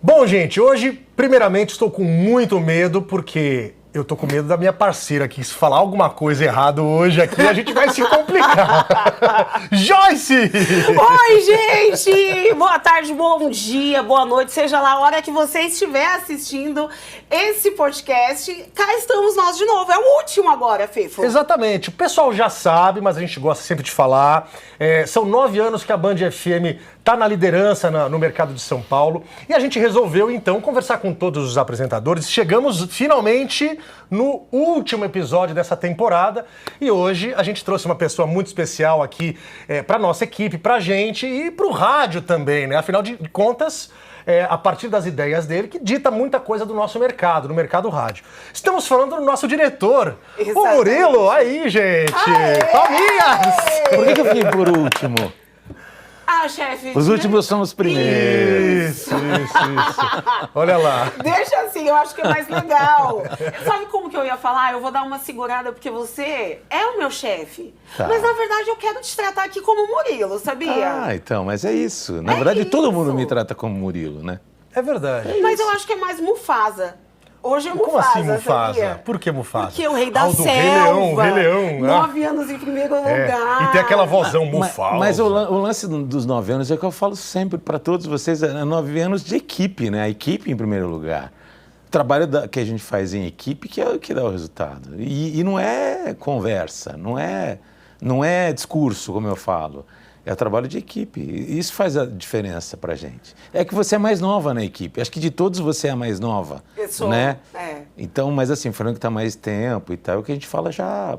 Bom, gente, hoje, primeiramente, estou com muito medo, porque eu tô com medo da minha parceira aqui. Se falar alguma coisa errada hoje aqui, a gente vai se complicar. Joyce! Oi, gente! Boa tarde, bom dia, boa noite, seja lá a hora que você estiver assistindo esse podcast. Cá estamos nós de novo, é o último agora, Fefo. Exatamente, o pessoal já sabe, mas a gente gosta sempre de falar. São 9 anos que a Band FM está na liderança no mercado de São Paulo e a gente resolveu então conversar com todos os apresentadores. Chegamos finalmente no último episódio dessa temporada e hoje a gente trouxe uma pessoa muito especial aqui para nossa equipe, para a gente e para o rádio também, né? Afinal de contas, a partir das ideias dele, que dita muita coisa do nosso mercado, no mercado rádio. Estamos falando do nosso diretor, o Murilo. Aí, gente! Palminhas! Por que eu fiquei por último? Ah, chefe. Os últimos são os primeiros. Isso. Olha lá. Deixa assim, eu acho que é mais legal. Sabe como que eu ia falar? Eu vou dar uma segurada porque você é o meu chefe. Tá. Mas na verdade eu quero te tratar aqui como Murilo, sabia? Ah, então, mas é isso. Na verdade, todo mundo me trata como Murilo, né? É verdade. Mas eu acho que é mais Mufasa. Hoje é Como Mufasa, assim Mufasa? sabia? Por que Mufasa? Porque o rei da do selva. Rei Leão. 9 anos em primeiro lugar. E tem aquela vozão Mufasa. Mas o lance dos 9 anos é que eu falo sempre para todos vocês, é 9 anos de equipe, né? A equipe em primeiro lugar. O trabalho que a gente faz em equipe que é o que dá o resultado. E não é conversa, não é discurso, como eu falo. É o trabalho de equipe. Isso faz a diferença pra gente. É que você é mais nova na equipe. Acho que de todos você é a mais nova. Eu sou, né? é. Então, mas assim, falando que tá mais tempo e tal, o que a gente fala já...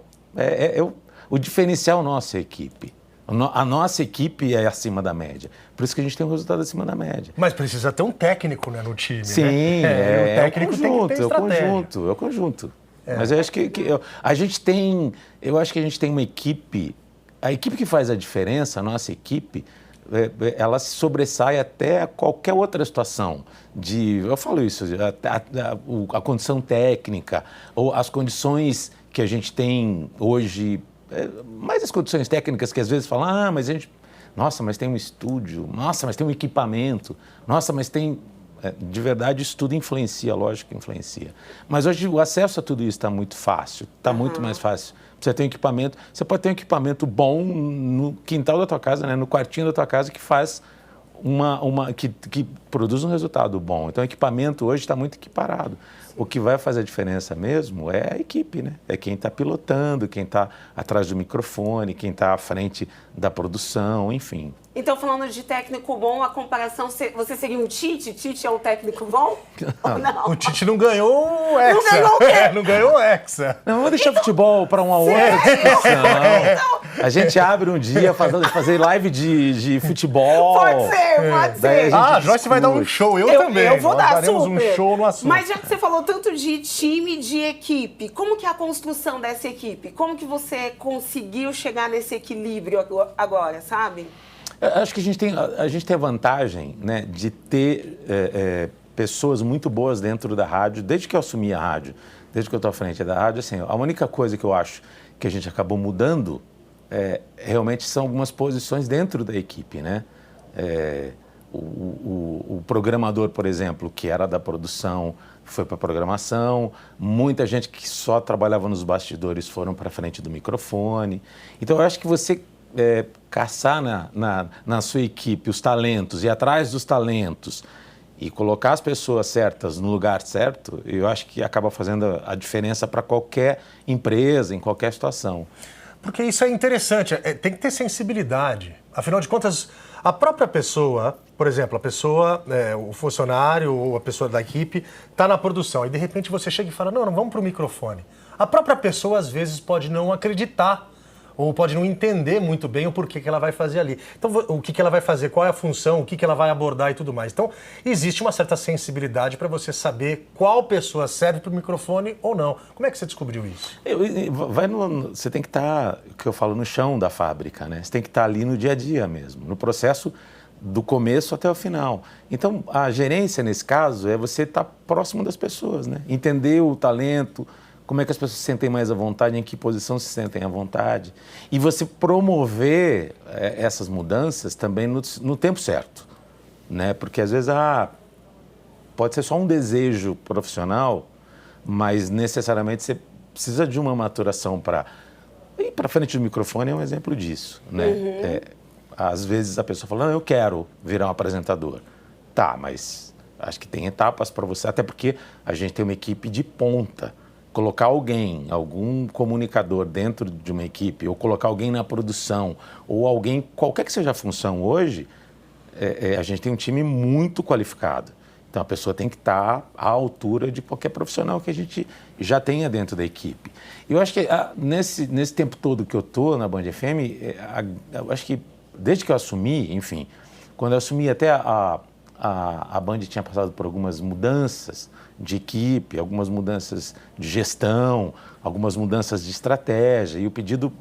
O diferencial nosso é a equipe. A nossa equipe é acima da média. Por isso que a gente tem um resultado acima da média. Mas precisa ter um técnico, né, no time, Sim, né? O técnico tem que ter estratégia. É o conjunto. Mas eu acho que a gente tem... Eu acho que a gente tem uma equipe... A equipe que faz a diferença, a nossa equipe, ela se sobressai até qualquer outra situação. Eu falo isso, a condição técnica, ou as condições que a gente tem hoje, mais as condições técnicas que às vezes falam, mas a gente... Nossa, mas tem um estúdio, nossa, mas tem um equipamento, nossa, mas tem... De verdade, isso tudo influencia, lógico que influencia. Mas hoje o acesso a tudo isso está muito fácil, está muito mais fácil. Você tem um equipamento, você pode ter um equipamento bom no quintal da tua casa, né? No quartinho da tua casa que faz que produz um resultado bom. Então o equipamento hoje está muito equiparado. Sim. O que vai fazer a diferença mesmo é a equipe, né? É quem está pilotando, quem está atrás do microfone, quem está à frente da produção, enfim. Então, falando de técnico bom, a comparação, você seria um Tite? Tite é um técnico bom? Ou não? O Tite não ganhou o Hexa. Não ganhou o quê? Não ganhou o Hexa. Não, vamos deixar futebol para uma outra discussão. A gente abre um dia fazer live de futebol. Pode ser. A Joyce vai dar um show, eu também. Eu vou Nós dar daremos super. um show no assunto. Mas já que você falou tanto de time, de equipe, como que é a construção dessa equipe? Como que você conseguiu chegar nesse equilíbrio agora, sabe? Acho que a gente tem a vantagem, né, de ter pessoas muito boas dentro da rádio, desde que eu assumi a rádio, desde que eu estou à frente da rádio. Assim, a única coisa que eu acho que a gente acabou mudando realmente são algumas posições dentro da equipe, né? O programador, por exemplo, que era da produção, foi para a programação. Muita gente que só trabalhava nos bastidores foram para frente do microfone. Então, eu acho que você caçar na sua equipe os talentos, ir atrás dos talentos e colocar as pessoas certas no lugar certo, eu acho que acaba fazendo a diferença para qualquer empresa, em qualquer situação. Porque isso é interessante, tem que ter sensibilidade. Afinal de contas, a própria pessoa, por exemplo, o funcionário ou a pessoa da equipe está na produção e de repente você chega e fala, não, vamos para o microfone. A própria pessoa às vezes pode não acreditar ou pode não entender muito bem o porquê que ela vai fazer ali. Então, o que ela vai fazer, qual é a função, o que ela vai abordar e tudo mais. Então, existe uma certa sensibilidade para você saber qual pessoa serve para o microfone ou não. Como é que você descobriu isso? Você tem que estar, o que eu falo, no chão da fábrica, né? Você tem que estar ali no dia a dia mesmo, no processo do começo até o final. Então, a gerência, nesse caso, é você estar próximo das pessoas, né? Entender o talento, como é que as pessoas se sentem mais à vontade, em que posição se sentem à vontade. E você promover essas mudanças também no tempo certo, né? Porque às vezes, pode ser só um desejo profissional, mas necessariamente você precisa de uma maturação para... Ir para frente do microfone é um exemplo disso, né? Às vezes a pessoa fala, não, eu quero virar um apresentador. Tá, mas acho que tem etapas para você, até porque a gente tem uma equipe de ponta. Colocar alguém, algum comunicador dentro de uma equipe, ou colocar alguém na produção, ou alguém, qualquer que seja a função hoje, a gente tem um time muito qualificado. Então a pessoa tem que estar à altura de qualquer profissional que a gente já tenha dentro da equipe. E eu acho que nesse tempo todo que eu estou na Band FM, eu acho que desde que eu assumi, enfim, quando eu assumi até a Band tinha passado por algumas mudanças de equipe, algumas mudanças de gestão, algumas mudanças de estratégia. E o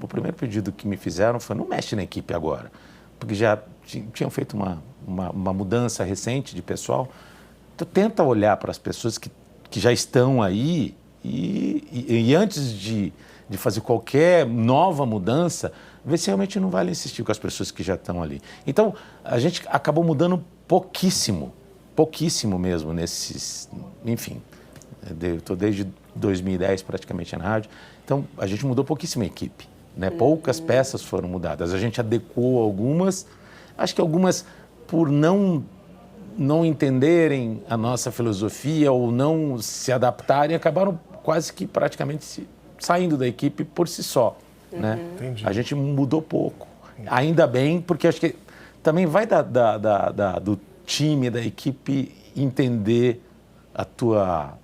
primeiro pedido que me fizeram foi, não mexe na equipe agora, porque já tinham feito uma mudança recente de pessoal. Então tenta olhar para as pessoas que já estão aí e antes de fazer qualquer nova mudança, ver se realmente não vale insistir com as pessoas que já estão ali. Então, a gente acabou mudando pouquíssimo mesmo nesses... Enfim, eu estou desde 2010 praticamente na rádio, então a gente mudou pouquíssimo a equipe, né? Poucas peças foram mudadas, a gente adequou algumas, acho que algumas por não entenderem a nossa filosofia ou não se adaptarem, acabaram quase que praticamente saindo da equipe por si só, né? Entendi. A gente mudou pouco. Ainda bem, porque acho que também vai do time, da equipe entender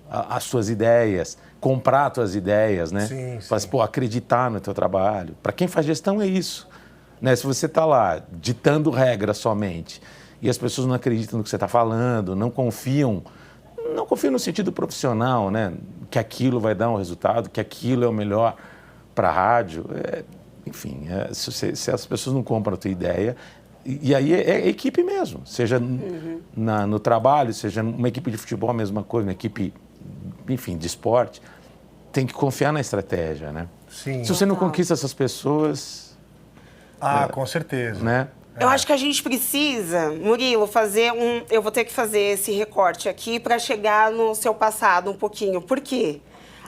as suas ideias, comprar as tuas ideias, né? Sim, sim. Mas, acreditar no teu trabalho. Para quem faz gestão é isso, né? Se você está lá ditando regras somente e as pessoas não acreditam no que você está falando, não confiam no sentido profissional, né? Que aquilo vai dar um resultado, que aquilo é o melhor para a rádio. Enfim, se as pessoas não compram a tua ideia, e aí é equipe mesmo, seja no trabalho, seja uma equipe de futebol, a mesma coisa, uma equipe, enfim, de esporte, tem que confiar na estratégia, né? Sim. Se você não conquista essas pessoas... Com certeza. Né? Eu acho que a gente precisa, Murilo, eu vou ter que fazer esse recorte aqui para chegar no seu passado um pouquinho. Por quê?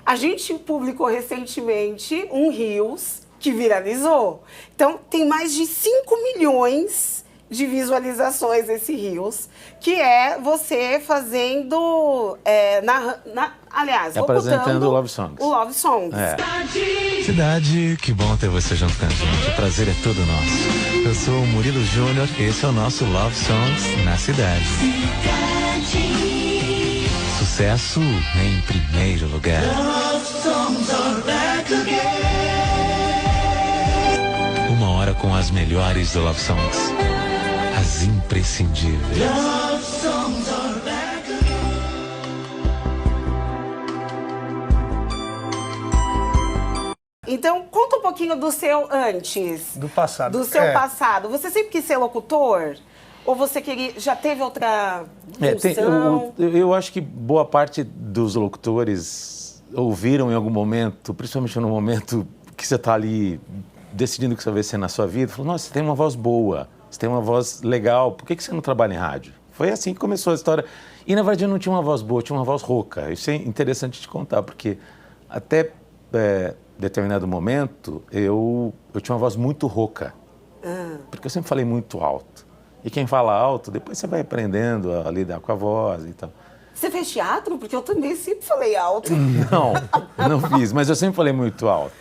A gente publicou recentemente um Reels que viralizou. Então, tem mais de 5 milhões de visualizações esse Reels, que é você fazendo, aliás, apresentando o Love Songs. O Love Songs. Cidade, que bom ter você junto com a gente. O prazer é todo nosso. Eu sou o Murilo Júnior, esse é o nosso Love Songs na cidade. Sucesso em primeiro lugar. Uma hora com as melhores do Love Songs. As imprescindíveis. Então, conta um pouquinho do seu antes. Do passado. Do seu passado. Você sempre quis ser locutor? Ou você já teve outra função? Eu acho que boa parte dos locutores ouviram em algum momento, principalmente no momento que você está ali decidindo o que você vai ser na sua vida, falou, nossa, você tem uma voz boa, você tem uma voz legal, por que você não trabalha em rádio? Foi assim que começou a história. E, na verdade, eu não tinha uma voz boa, eu tinha uma voz rouca. Isso é interessante te contar, porque até determinado momento, eu tinha uma voz muito rouca. Porque eu sempre falei muito alto. E quem fala alto, depois você vai aprendendo a lidar com a voz e tal. Você fez teatro? Porque eu também sempre falei alto. Não fiz, mas eu sempre falei muito alto.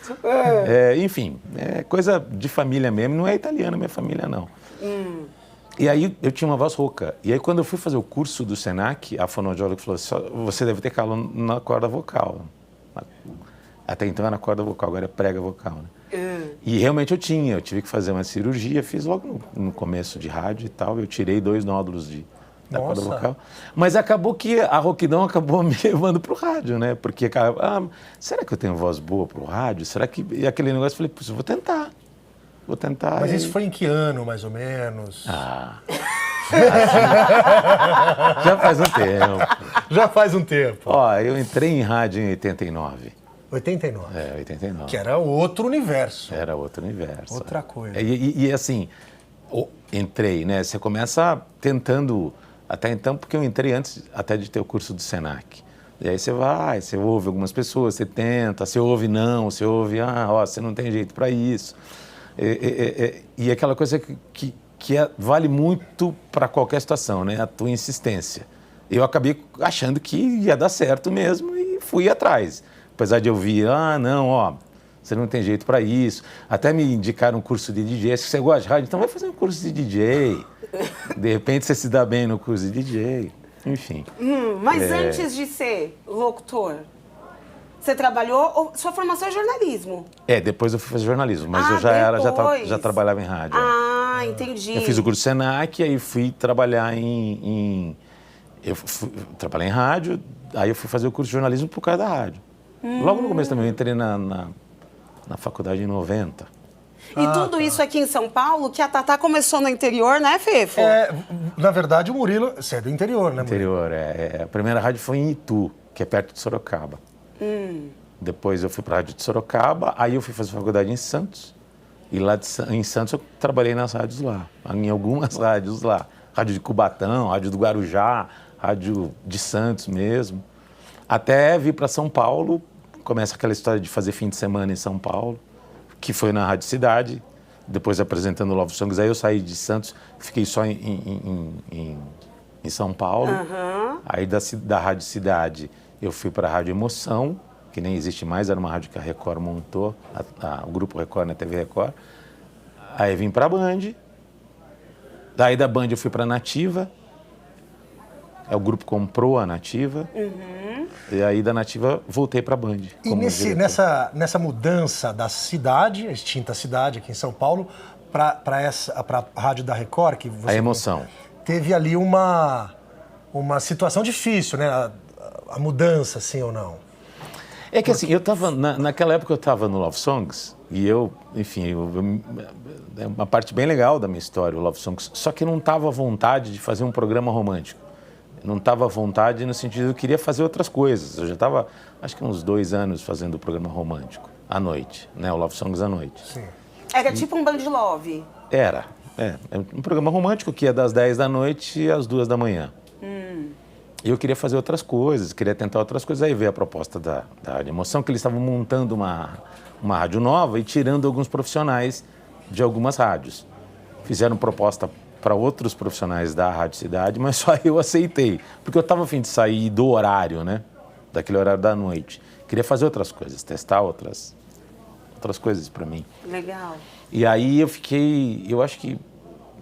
Enfim, é coisa de família mesmo, não é italiana minha família, não. E aí eu tinha uma voz rouca. E aí quando eu fui fazer o curso do Senac, a fonoaudióloga falou assim, você deve ter calo na corda vocal. Até então era corda vocal, agora é prega vocal, né? E realmente eu tive que fazer uma cirurgia, fiz logo no começo de rádio e tal, eu tirei 2 nódulos da corda vocal. Mas acabou que a rouquidão acabou me levando pro rádio, né? Porque, será que eu tenho voz boa pro rádio? Será que... E aquele negócio, eu falei, eu vou tentar. Mas isso foi em que ano, mais ou menos? Já faz um tempo. Já faz um tempo. Eu entrei em rádio em 89. 89? 89. Que era outro universo. Era outro universo. Outra coisa. E assim, entrei, né? Você começa tentando Até então, porque eu entrei antes até de ter o curso do Senac. E aí você ouve algumas pessoas, você tenta, você ouve não, você ouve, você não tem jeito para isso. E aquela coisa que vale muito para qualquer situação, né? A tua insistência. Eu acabei achando que ia dar certo mesmo e fui atrás. Apesar de eu ouvir, você não tem jeito para isso. Até me indicaram um curso de DJ. Se você gosta de rádio, então vai fazer um curso de DJ. De repente você se dá bem no curso de DJ. Enfim. Mas antes de ser locutor, você trabalhou... Sua formação é jornalismo. Depois eu fui fazer jornalismo, mas eu já trabalhava em rádio. Entendi. Eu fiz o curso Senac, aí fui trabalhar trabalhei em rádio, aí eu fui fazer o curso de jornalismo por causa da rádio. Logo no começo também, eu entrei na faculdade em 90. E tudo isso aqui em São Paulo, que a Tatá começou no interior, né, Fefo? Na verdade, o Murilo, você é do interior, né, Murilo? Interior, a primeira rádio foi em Itu, que é perto de Sorocaba. Depois eu fui para a rádio de Sorocaba, aí eu fui fazer faculdade em Santos. E lá em Santos eu trabalhei nas rádios lá, em algumas rádios lá. Rádio de Cubatão, rádio do Guarujá, rádio de Santos mesmo. Até vir para São Paulo, começa aquela história de fazer fim de semana em São Paulo, que foi na Rádio Cidade, depois apresentando o Love Songs. Aí eu saí de Santos, fiquei só em São Paulo. Aí da Rádio Cidade eu fui para a Rádio Emoção, que nem existe mais, era uma rádio que a Record montou, o Grupo Record, na TV Record. Aí vim para a Band, daí da Band eu fui para a Nativa, o grupo comprou a Nativa, e aí da Nativa voltei para a Band. E nessa mudança da cidade, a extinta cidade aqui em São Paulo, para a Rádio da Record, que você... A Emoção. Teve ali uma situação difícil, né? A mudança, sim ou não? É que assim, eu tava, naquela época eu estava no Love Songs, e é uma parte bem legal da minha história, o Love Songs, só que eu não estava à vontade de fazer um programa romântico. Não estava à vontade no sentido de eu queria fazer outras coisas. Eu já estava, acho que uns 2 anos fazendo o programa romântico, à noite, né? O Love Songs à noite. Sim. Era tipo um Band Love. É um programa romântico que ia das 10 da noite às 2 da manhã. E eu queria fazer outras coisas, queria tentar outras coisas. Aí veio a proposta da Rádio Emoção, que eles estavam montando uma rádio nova e tirando alguns profissionais de algumas rádios. Fizeram proposta para outros profissionais da Rádio Cidade, mas só eu aceitei. Porque eu estava a fim de sair do horário, né? Daquele horário da noite. Queria fazer outras coisas, testar outras coisas para mim. Legal. E aí eu fiquei,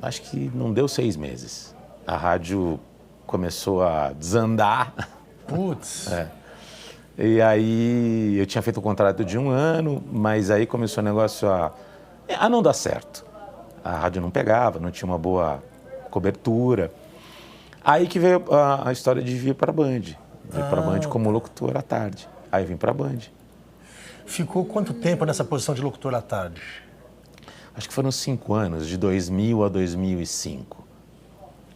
acho que não deu 6 meses. A rádio começou a desandar. Putz. E aí eu tinha feito o contrato de 1 ano, mas aí começou o negócio a não dar certo. A rádio não pegava, não tinha uma boa cobertura. Aí que veio a história de vir para a Band. Vir para a Band como locutor à tarde. Aí vim para a Band. Ficou quanto tempo nessa posição de locutor à tarde? Acho que foram 5 anos, de 2000 a 2005.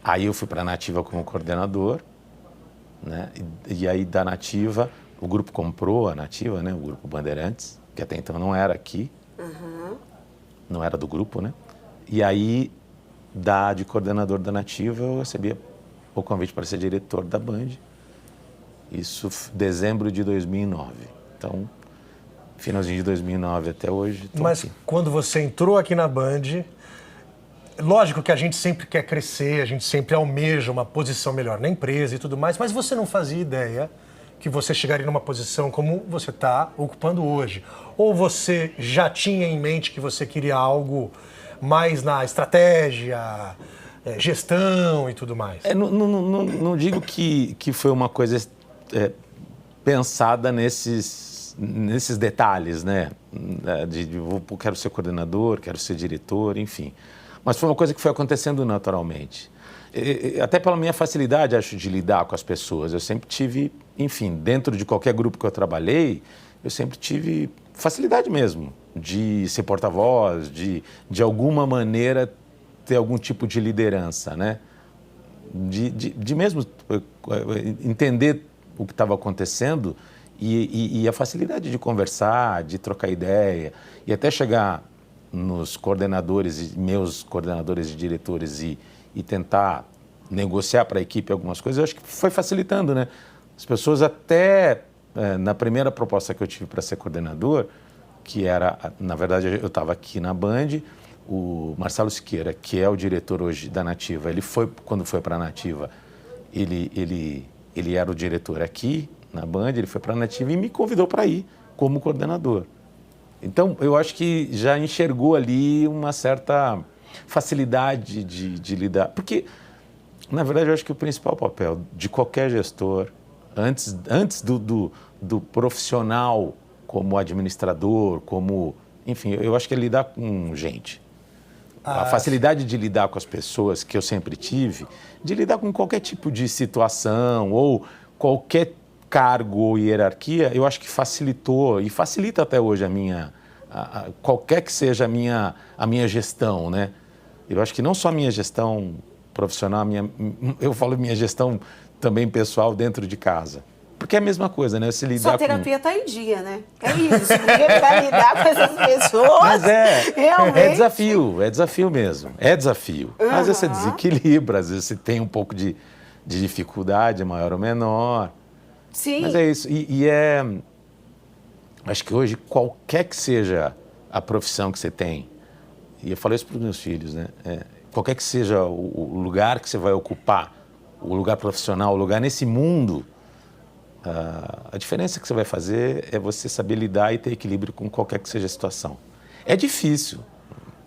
Aí eu fui para a Nativa como coordenador, né? E aí da Nativa, o grupo comprou a Nativa, né? O Grupo Bandeirantes, que até então não era aqui, não era do grupo, né? E aí, de coordenador da Nativa, eu recebia o convite para ser diretor da Band. Isso dezembro de 2009. Então, finalzinho de 2009 até hoje. Mas aqui. Quando você entrou aqui na Band, lógico que a gente sempre quer crescer, a gente sempre almeja uma posição melhor na empresa e tudo mais, mas você não fazia ideia que você chegaria numa posição como você está ocupando hoje. Ou você já tinha em mente que você queria algo mais na estratégia, gestão e tudo mais? Não digo que foi uma coisa pensada nesses detalhes, né? Quero ser coordenador, quero ser diretor, enfim. Mas foi uma coisa que foi acontecendo naturalmente. Até pela minha facilidade, acho, de lidar com as pessoas. Eu sempre tive, enfim, dentro de qualquer grupo que eu trabalhei, eu sempre tive facilidade mesmo de ser porta-voz, de alguma maneira ter algum tipo de liderança, né? De mesmo entender o que estava acontecendo e a facilidade de conversar, de trocar ideia e até chegar nos coordenadores, meus coordenadores e diretores e tentar negociar para a equipe algumas coisas, eu acho que foi facilitando, né? As pessoas até, na primeira proposta que eu tive para ser coordenador, que era, na verdade, eu estava aqui na Band, o Marcelo Siqueira, que é o diretor hoje da Nativa, ele foi, quando foi para a Nativa, ele era o diretor aqui na Band, ele foi para a Nativa e me convidou para ir como coordenador. Então, eu acho que já enxergou ali uma certa facilidade de lidar. Porque, na verdade, eu acho que o principal papel de qualquer gestor, antes do profissional como administrador, como... Enfim, eu acho que é lidar com gente. A facilidade de lidar com as pessoas que eu sempre tive, de lidar com qualquer tipo de situação ou qualquer cargo ou hierarquia, eu acho que facilitou e facilita até hoje qualquer que seja a minha gestão, né? Eu acho que não só a minha gestão profissional, eu falo minha gestão também pessoal dentro de casa. Porque é a mesma coisa, né? Se lidar Sua terapia está em dia, né? É isso, porque para lidar com essas pessoas, mas realmente... é desafio mesmo, é desafio. Às vezes você desequilibra, às vezes você tem um pouco de dificuldade, maior ou menor. Sim. Mas é isso, acho que hoje, qualquer que seja a profissão que você tem, e eu falei isso para os meus filhos, né? Qualquer que seja o lugar que você vai ocupar, o lugar profissional, o lugar nesse mundo, a diferença que você vai fazer é você saber lidar e ter equilíbrio com qualquer que seja a situação. É difícil.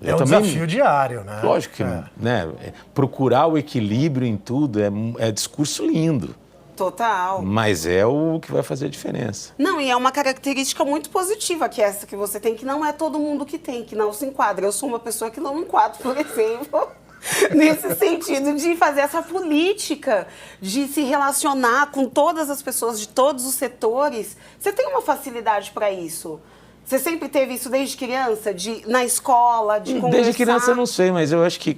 É um desafio diário, né? Lógico que, né? Procurar o equilíbrio em tudo é discurso lindo. Total. Mas é o que vai fazer a diferença. Não, e é uma característica muito positiva que essa que você tem, que não é todo mundo que tem, que não se enquadra. Eu sou uma pessoa que não me enquadro, por exemplo, nesse sentido de fazer essa política, de se relacionar com todas as pessoas de todos os setores. Você tem uma facilidade para isso? Você sempre teve isso desde criança, na escola, de conversar? Desde criança eu não sei, mas eu acho que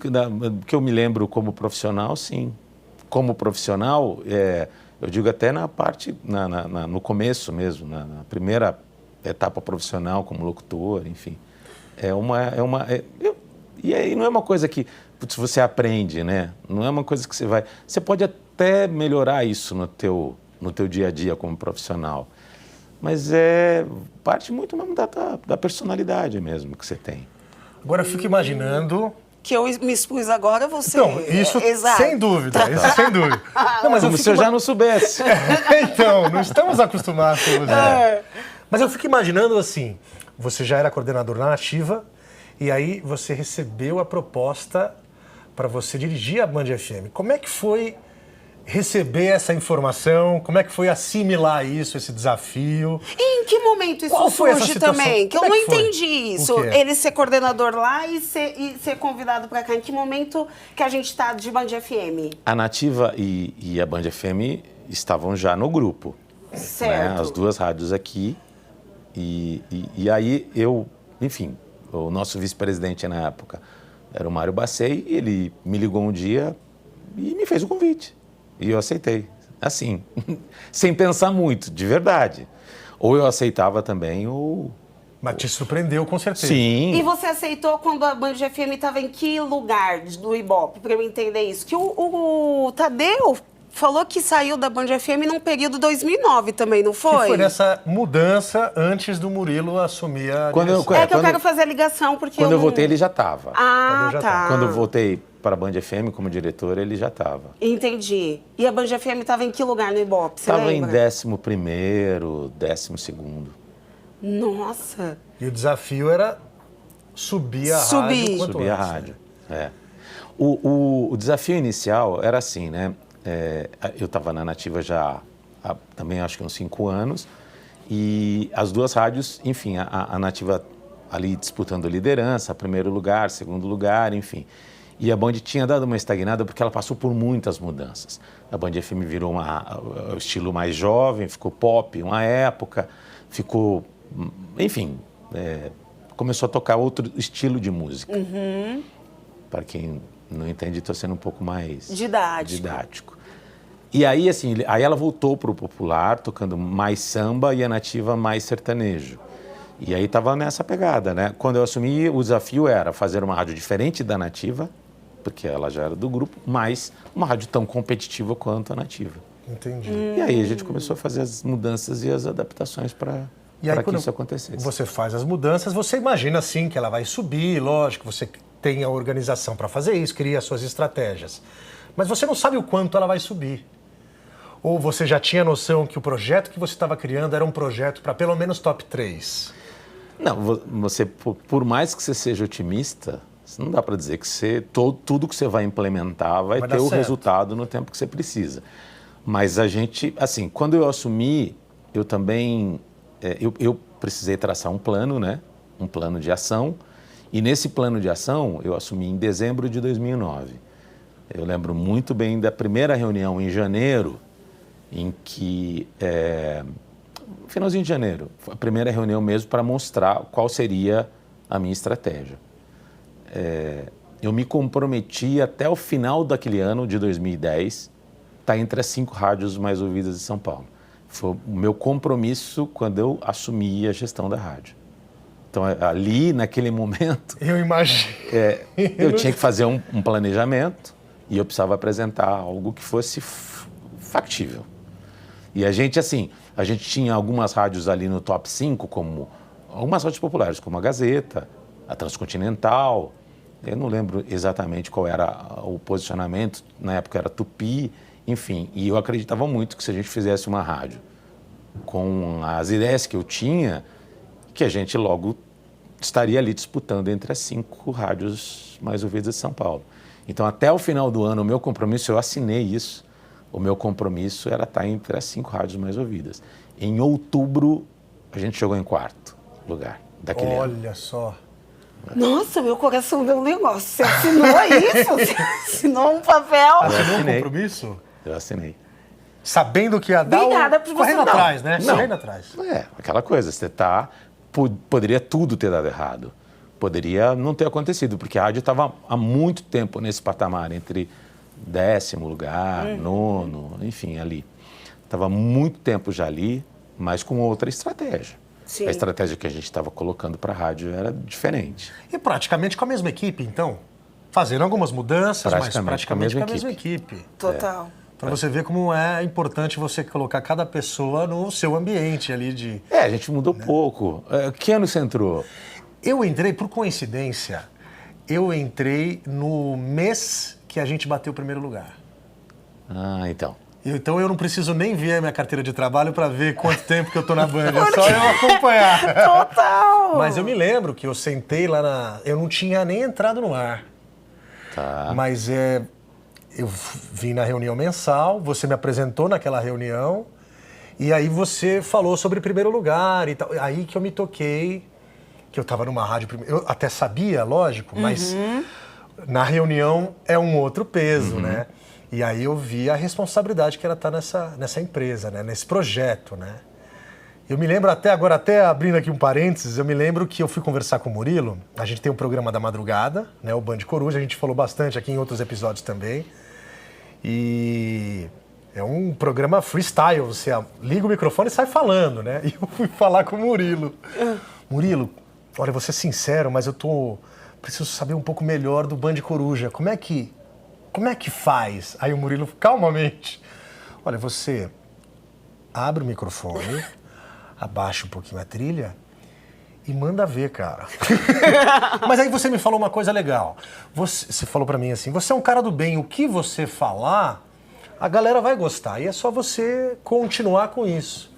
eu me lembro como profissional, sim. Como profissional, eu digo até na parte, no começo mesmo, na primeira etapa profissional como locutor, enfim. E aí não é uma coisa que você aprende, né? Não é uma coisa que você vai... Você pode até melhorar isso no teu dia a dia como profissional, mas parte muito mesmo da personalidade mesmo que você tem. Agora eu fico imaginando... Que eu me expus agora, você... Então, isso sem dúvida, isso sem dúvida. Não, mas como se eu já não soubesse. Então, não estamos acostumados com você. Mas eu fico imaginando assim, você já era coordenador na Nativa, e aí você recebeu a proposta para você dirigir a Band FM. Como é que foi receber essa informação? Como é que foi assimilar isso, esse desafio? E em que momento isso surge também? Que eu não entendi isso. Ele ser coordenador lá e ser convidado para cá. Em que momento que a gente está de Band FM? A Nativa e a Band FM estavam já no grupo. Certo. Né? As duas rádios aqui. E aí enfim, o nosso vice-presidente na época era o Mário Bacei, e ele me ligou um dia e me fez o convite. E eu aceitei, assim, sem pensar muito, de verdade. Ou eu aceitava também, ou... Mas te surpreendeu, com certeza. Sim. E você aceitou quando a Band FM estava em que lugar do Ibope, para eu entender isso? Que o Tadeu falou que saiu da Band FM num período 2009 também, não foi? Que foi nessa mudança antes do Murilo assumir a direção. Eu quero fazer a ligação, porque quando eu voltei, ele já estava. Ah, tá. Quando eu voltei para a Band FM como diretor, ele já estava. Entendi. E a Band FM estava em que lugar no Ibope, você lembra? Estava em 11º, 12º. Nossa. E o desafio era subir a rádio quanto Subir a antes, rádio, né? O desafio inicial era assim, né? Eu estava na Nativa já há também acho que uns 5 anos, e as duas rádios, enfim, a Nativa ali disputando liderança, primeiro lugar, segundo lugar, enfim. E a Band tinha dado uma estagnada porque ela passou por muitas mudanças. A Band FM virou o estilo mais jovem, ficou pop uma época, ficou, enfim, começou a tocar outro estilo de música. Uhum. Para quem não entende, estou sendo um pouco mais didático. E aí, assim, ela voltou para o popular, tocando mais samba, e a Nativa mais sertanejo. E aí estava nessa pegada, né? Quando eu assumi, o desafio era fazer uma rádio diferente da Nativa, porque ela já era do grupo, mas uma rádio tão competitiva quanto a Nativa. Entendi. E aí a gente começou a fazer as mudanças e as adaptações para que quando isso acontecesse. você faz as mudanças, você imagina assim que ela vai subir, lógico, você tem a organização para fazer isso, cria as suas estratégias. Mas você não sabe o quanto ela vai subir. Ou você já tinha noção que o projeto que você estava criando era um projeto para pelo menos top 3? Não, você, por mais que você seja otimista, não dá para dizer que tudo que você vai implementar vai ter o resultado no tempo que você precisa. Mas a gente, assim, quando eu assumi, eu também, eu precisei traçar um plano, né? Um plano de ação. E nesse plano de ação, eu assumi em dezembro de 2009. Eu lembro muito bem da primeira reunião em janeiro, em que, finalzinho de janeiro, foi a primeira reunião mesmo para mostrar qual seria a minha estratégia. Eu me comprometi até o final daquele ano, de 2010, estar entre as 5 rádios mais ouvidas de São Paulo. Foi o meu compromisso quando eu assumi a gestão da rádio. Então, ali, naquele momento... Eu imagino. Eu tinha que fazer um planejamento e eu precisava apresentar algo que fosse factível. E a gente tinha algumas rádios ali no top 5, como algumas rádios populares, como a Gazeta, a Transcontinental. Eu não lembro exatamente qual era o posicionamento, na época era Tupi, enfim. E eu acreditava muito que se a gente fizesse uma rádio com as ideias que eu tinha, que a gente logo estaria ali disputando entre as 5 rádios mais ouvidas de São Paulo. Então, até o final do ano, o meu compromisso, eu assinei isso, o meu compromisso era estar entre as 5 rádios mais ouvidas. Em outubro, a gente chegou em 4º lugar daquele ano. Olha só. Nossa, meu coração deu um negócio. Você assinou isso? Você assinou um papel? Assinou um compromisso? Eu assinei. Sabendo que ia dar Obrigada por você correndo não. atrás, né? Não. Correndo atrás. Aquela coisa, poderia tudo ter dado errado. Poderia não ter acontecido, porque a rádio estava há muito tempo nesse patamar, entre 10º lugar, 9º, enfim, ali. Estava muito tempo já ali, mas com outra estratégia. Sim. A estratégia que a gente estava colocando para a rádio era diferente. E praticamente com a mesma equipe, então? Fazendo algumas mudanças, mas praticamente com a mesma equipe. Total. Para você ver como é importante você colocar cada pessoa no seu ambiente ali de... A gente mudou pouco. Que ano você entrou? Eu entrei, por coincidência, no mês que a gente bateu o primeiro lugar. Ah, então. Então eu não preciso nem ver a minha carteira de trabalho para ver quanto tempo que eu tô na Band, é só eu acompanhar. Total! Mas eu me lembro que eu sentei lá na... Eu não tinha nem entrado no ar. Tá. Mas eu vim na reunião mensal, você me apresentou naquela reunião, e aí você falou sobre primeiro lugar e tal. Aí que eu me toquei, que eu estava numa rádio... Eu até sabia, lógico, mas na reunião é um outro peso, né? E aí eu vi a responsabilidade que era estar nessa empresa, né? Nesse projeto, né? Eu me lembro até abrindo aqui um parênteses, eu me lembro que eu fui conversar com o Murilo, a gente tem um programa da madrugada, né? O Band Coruja, a gente falou bastante aqui em outros episódios também. E é um programa freestyle, você liga o microfone e sai falando, né? E eu fui falar com o Murilo. Murilo, olha, vou ser sincero, mas preciso saber um pouco melhor do Band Coruja. Como é que faz? Aí o Murilo, calmamente, olha, você abre o microfone, abaixa um pouquinho a trilha e manda ver, cara. Mas aí você me falou uma coisa legal. Você falou pra mim assim, você é um cara do bem, o que você falar, a galera vai gostar. E é só você continuar com isso.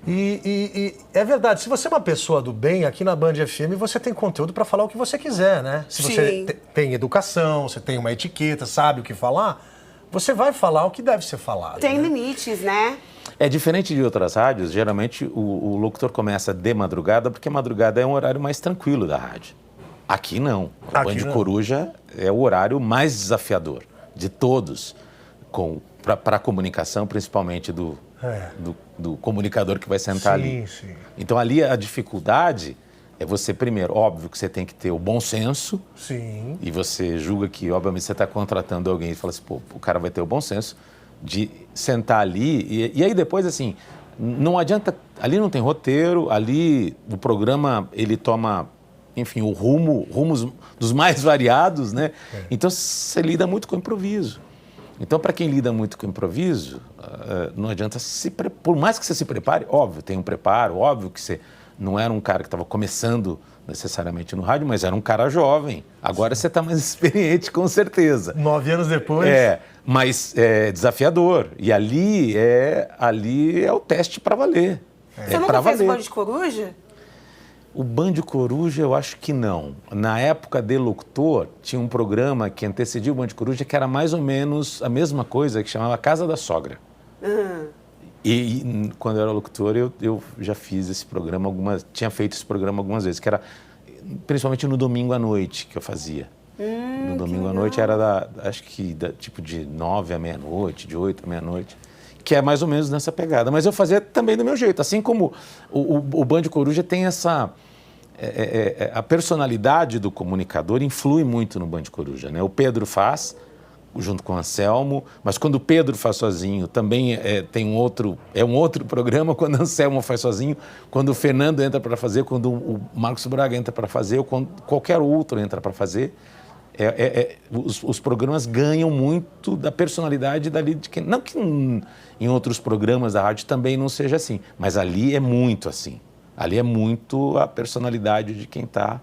E é verdade, se você é uma pessoa do bem, aqui na Band FM você tem conteúdo pra falar o que você quiser, né? Se você tem educação, você tem uma etiqueta, sabe o que falar, você vai falar o que deve ser falado. Tem né? limites, né? É diferente de outras rádios, geralmente o locutor começa de madrugada, porque madrugada é um horário mais tranquilo da rádio. Aqui não. O Band Coruja é o horário mais desafiador de todos, para a comunicação, principalmente do comunicador que vai sentar ali. Sim. Então ali a dificuldade é você, primeiro, óbvio que você tem que ter o bom senso. Sim. E você julga que, obviamente, você está contratando alguém e fala assim, pô, o cara vai ter o bom senso de sentar ali. E aí depois, assim, não adianta... Ali não tem roteiro, ali o programa, ele toma enfim, o rumos dos mais variados, né? Então, você lida muito com improviso. Então, para quem lida muito com improviso, não adianta por mais que você se prepare, óbvio, tem um preparo, óbvio que você não era um cara que estava começando necessariamente no rádio, mas era um cara jovem. Agora você está mais experiente, com certeza. 9 anos depois. Mas é desafiador. E ali é o teste para valer. Você nunca fez Band Coruja? O Band Coruja, eu acho que não. Na época de locutor, tinha um programa que antecedia o Band Coruja, que era mais ou menos a mesma coisa, que chamava Casa da Sogra. E quando eu era locutor, eu já fiz esse programa, tinha feito esse programa algumas vezes, que era principalmente no domingo à noite que eu fazia. No domingo à noite era acho que tipo de 9 à meia-noite, de 8 à meia-noite, que é mais ou menos nessa pegada. Mas eu fazia também do meu jeito, assim como o Band Coruja tem essa... a personalidade do comunicador influi muito no Band Coruja, né? O Pedro faz, junto com o Anselmo, mas quando o Pedro faz sozinho, também tem um outro programa, quando o Anselmo faz sozinho, quando o Fernando entra para fazer, quando o Marcos Braga entra para fazer, ou quando qualquer outro entra para fazer, os programas ganham muito da personalidade dali de quem... Não que em outros programas da rádio também não seja assim, mas ali é muito assim. Ali é muito a personalidade de quem está...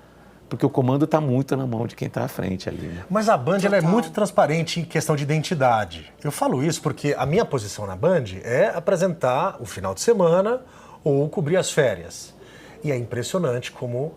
Porque o comando está muito na mão de quem está à frente ali. Né? Mas a Band ela é muito transparente em questão de identidade. Eu falo isso porque a minha posição na Band é apresentar o final de semana ou cobrir as férias. E é impressionante como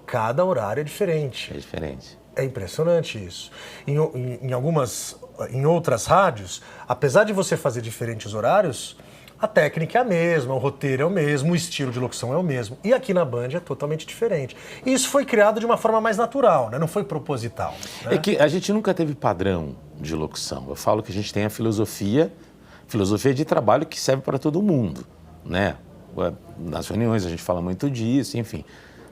cada horário é diferente. É diferente. É impressionante isso. Em outras rádios, apesar de você fazer diferentes horários, a técnica é a mesma, o roteiro é o mesmo, o estilo de locução é o mesmo. E aqui na Band é totalmente diferente. E isso foi criado de uma forma mais natural, né? Não foi proposital. Né? É que a gente nunca teve padrão de locução. Eu falo que a gente tem a filosofia de trabalho que serve para todo mundo, né? Nas reuniões a gente fala muito disso, enfim.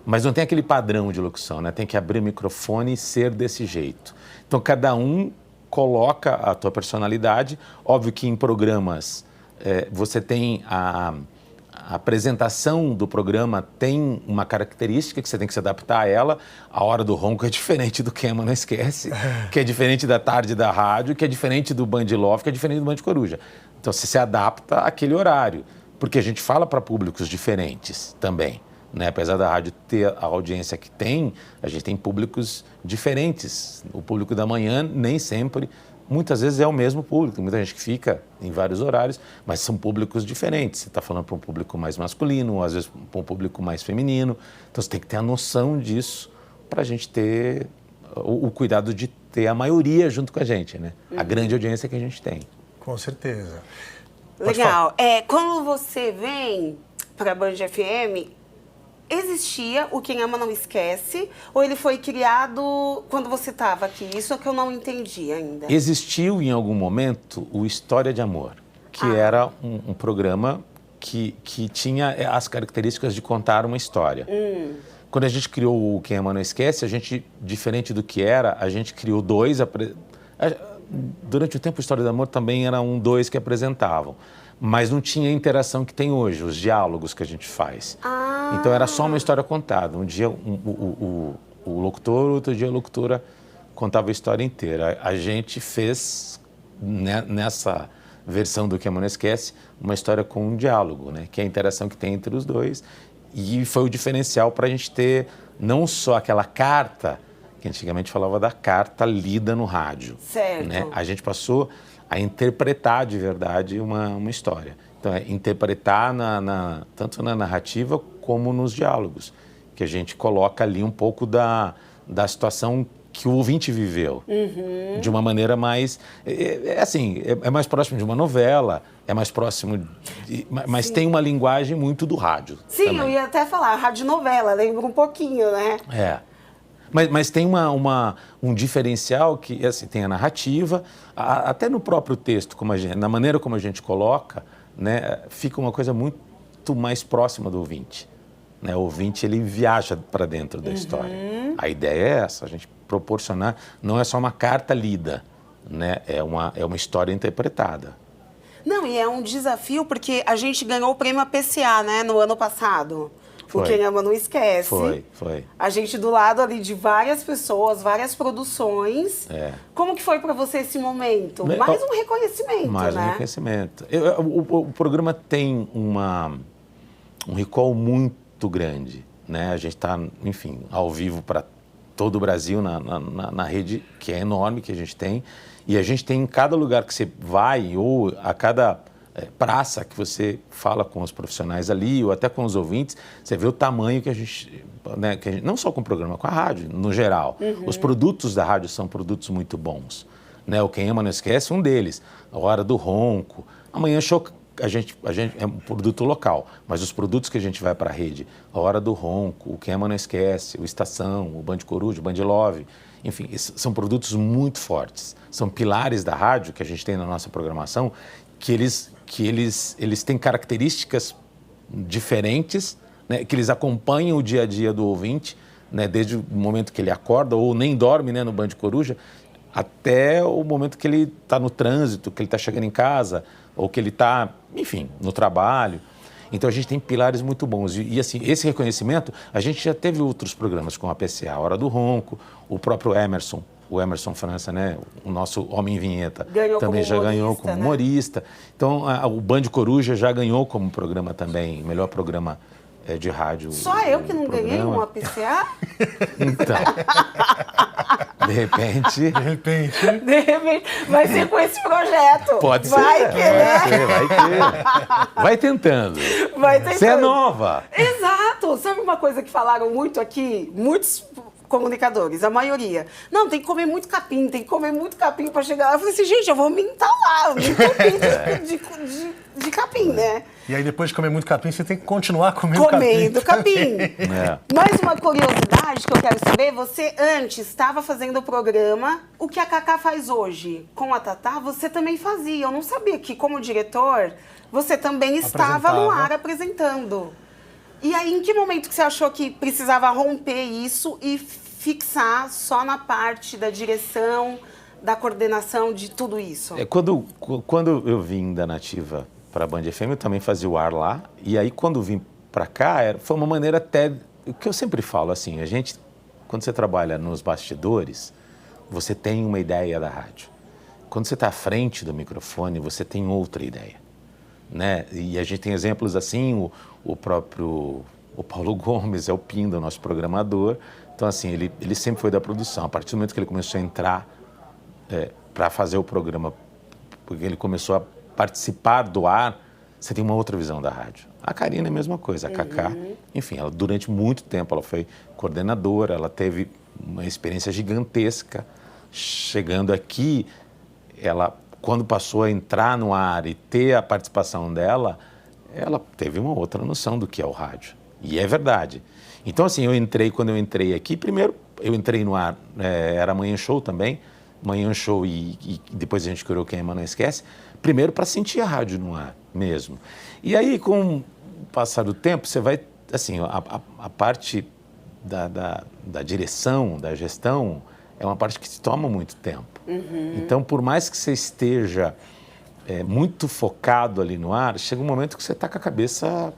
Mas não tem aquele padrão de locução, né? Tem que abrir o microfone e ser desse jeito. Então, cada um coloca a tua personalidade. Óbvio que em programas... você tem a apresentação do programa tem uma característica que você tem que se adaptar a ela. A hora do ronco é diferente do Queima Não Esquece, que é diferente da tarde da rádio, que é diferente do Band Love, que é diferente do Band Coruja. Então, você se adapta àquele horário, porque a gente fala para públicos diferentes também. Né? Apesar da rádio ter a audiência que tem, a gente tem públicos diferentes. O público da manhã nem sempre... Muitas vezes é o mesmo público, tem muita gente que fica em vários horários, mas são públicos diferentes. Você está falando para um público mais masculino, ou às vezes para um público mais feminino. Então, você tem que ter a noção disso para a gente ter o cuidado de ter a maioria junto com a gente, né? A grande audiência que a gente tem. Com certeza. Legal. Quando você vem para a Band FM... Existia o Quem Ama Não Esquece, ou ele foi criado quando você estava aqui? Isso é que eu não entendi ainda. Existiu em algum momento o História de Amor, que era um programa que tinha as características de contar uma história. Quando a gente criou o Quem Ama Não Esquece, a gente, diferente do que era, a gente criou dois... Durante o tempo, o História de Amor também era 2 que apresentavam. Mas não tinha a interação que tem hoje, os diálogos que a gente faz. Então, era só uma história contada. Um dia o locutor, outro dia a locutora contava a história inteira. A gente fez, né, nessa versão do Quem Não Esquece, uma história com um diálogo, né, que é a interação que tem entre os dois. E foi o diferencial para a gente ter não só aquela carta, que antigamente falava da carta lida no rádio. Certo. Né? A gente passou a interpretar de verdade uma história. Então, interpretar tanto na narrativa como nos diálogos, que a gente coloca ali um pouco da situação que o ouvinte viveu, de uma maneira mais... É mais próximo de uma novela, é mais próximo... Mas tem uma linguagem muito do rádio. Sim, também. Eu ia até falar, radionovela, lembra um pouquinho, né? Mas tem um diferencial que assim, tem a narrativa, até no próprio texto, na maneira como a gente coloca, né, fica uma coisa muito mais próxima do ouvinte. Né? O ouvinte ele viaja para dentro da história. A ideia é essa, a gente proporcionar, não é só uma carta lida, né? É uma história interpretada. Não, e é um desafio porque a gente ganhou o prêmio APCA, né, no ano passado. O Quem Ama Não Esquece. Foi. A gente do lado ali de várias pessoas, várias produções. Como que foi para você esse momento? Mais um reconhecimento, Mais né? um reconhecimento. O programa tem um recall muito grande, né? A gente está, enfim, ao vivo para todo o Brasil na rede que é enorme que a gente tem. E a gente tem em cada lugar que você vai, ou a cada praça que você fala com os profissionais ali, ou até com os ouvintes, você vê o tamanho que a gente, né, não só com o programa, com a rádio, no geral. Os produtos da rádio são produtos muito bons. Né? O Quem Ama Não Esquece, um deles. A Hora do Ronco. Amanhã Show, a gente é um produto local, mas os produtos que a gente vai para a rede, a Hora do Ronco, o Quem Ama Não Esquece, o Estação, o Band Coruja, o Band Love, enfim, são produtos muito fortes. São pilares da rádio que a gente tem na nossa programação, que eles têm características diferentes, né, que eles acompanham o dia a dia do ouvinte, né, desde o momento que ele acorda ou nem dorme, né, no Band Coruja, até o momento que ele está no trânsito, que ele está chegando em casa, ou que ele está, enfim, no trabalho. Então, a gente tem pilares muito bons. E assim, esse reconhecimento, a gente já teve outros programas, como a PCA, a Hora do Ronco, o próprio Emerson, o Emerson França, né, o nosso homem vinheta, também já ganhou como humorista. Então, o Band Coruja já ganhou como programa também, melhor programa de rádio. Só eu que não ganhei uma PCA? Então, de repente... Vai ser com esse projeto. Pode ser. Vai querer. Vai ter. Vai tentando. Você é nova. Exato. Sabe uma coisa que falaram muito aqui? Muitos comunicadores, a maioria. Não, tem que comer muito capim para chegar lá. Eu falei assim, gente, eu vou me entalar, me entupi de capim, né? E aí, depois de comer muito capim, você tem que continuar comendo capim. Mais uma curiosidade que eu quero saber, você antes estava fazendo o programa, o que a Cacá faz hoje com a Tatá, você também fazia. Eu não sabia que, como diretor, você também estava no ar apresentando. E aí, em que momento que você achou que precisava romper isso e fixar só na parte da direção, da coordenação, de tudo isso? Quando eu vim da Nativa para a Band FM, eu também fazia o ar lá. E aí, quando vim para cá, foi uma maneira até... O que eu sempre falo, assim, quando você trabalha nos bastidores, você tem uma ideia da rádio. Quando você está à frente do microfone, você tem outra ideia. Né? E a gente tem exemplos assim, o próprio Paulo Gomes é o Pinda, o nosso programador. Então, assim, ele sempre foi da produção. A partir do momento que ele começou a entrar para fazer o programa, porque ele começou a participar do ar, você tem uma outra visão da rádio. A Karina é a mesma coisa, a Cacá, enfim, ela durante muito tempo ela foi coordenadora, ela teve uma experiência gigantesca. Chegando aqui, ela, quando passou a entrar no ar e ter a participação dela, ela teve uma outra noção do que é o rádio. E é verdade. Então, assim, quando eu entrei aqui, primeiro eu entrei no ar, era Manhã Show também, Manhã Show e depois a gente criou Quem Ama Não Esquece, primeiro para sentir a rádio no ar mesmo. E aí, com o passar do tempo, você vai, assim, a parte da direção, da gestão, é uma parte que te toma muito tempo. Então, por mais que você esteja muito focado ali no ar, chega um momento que você está com a cabeça...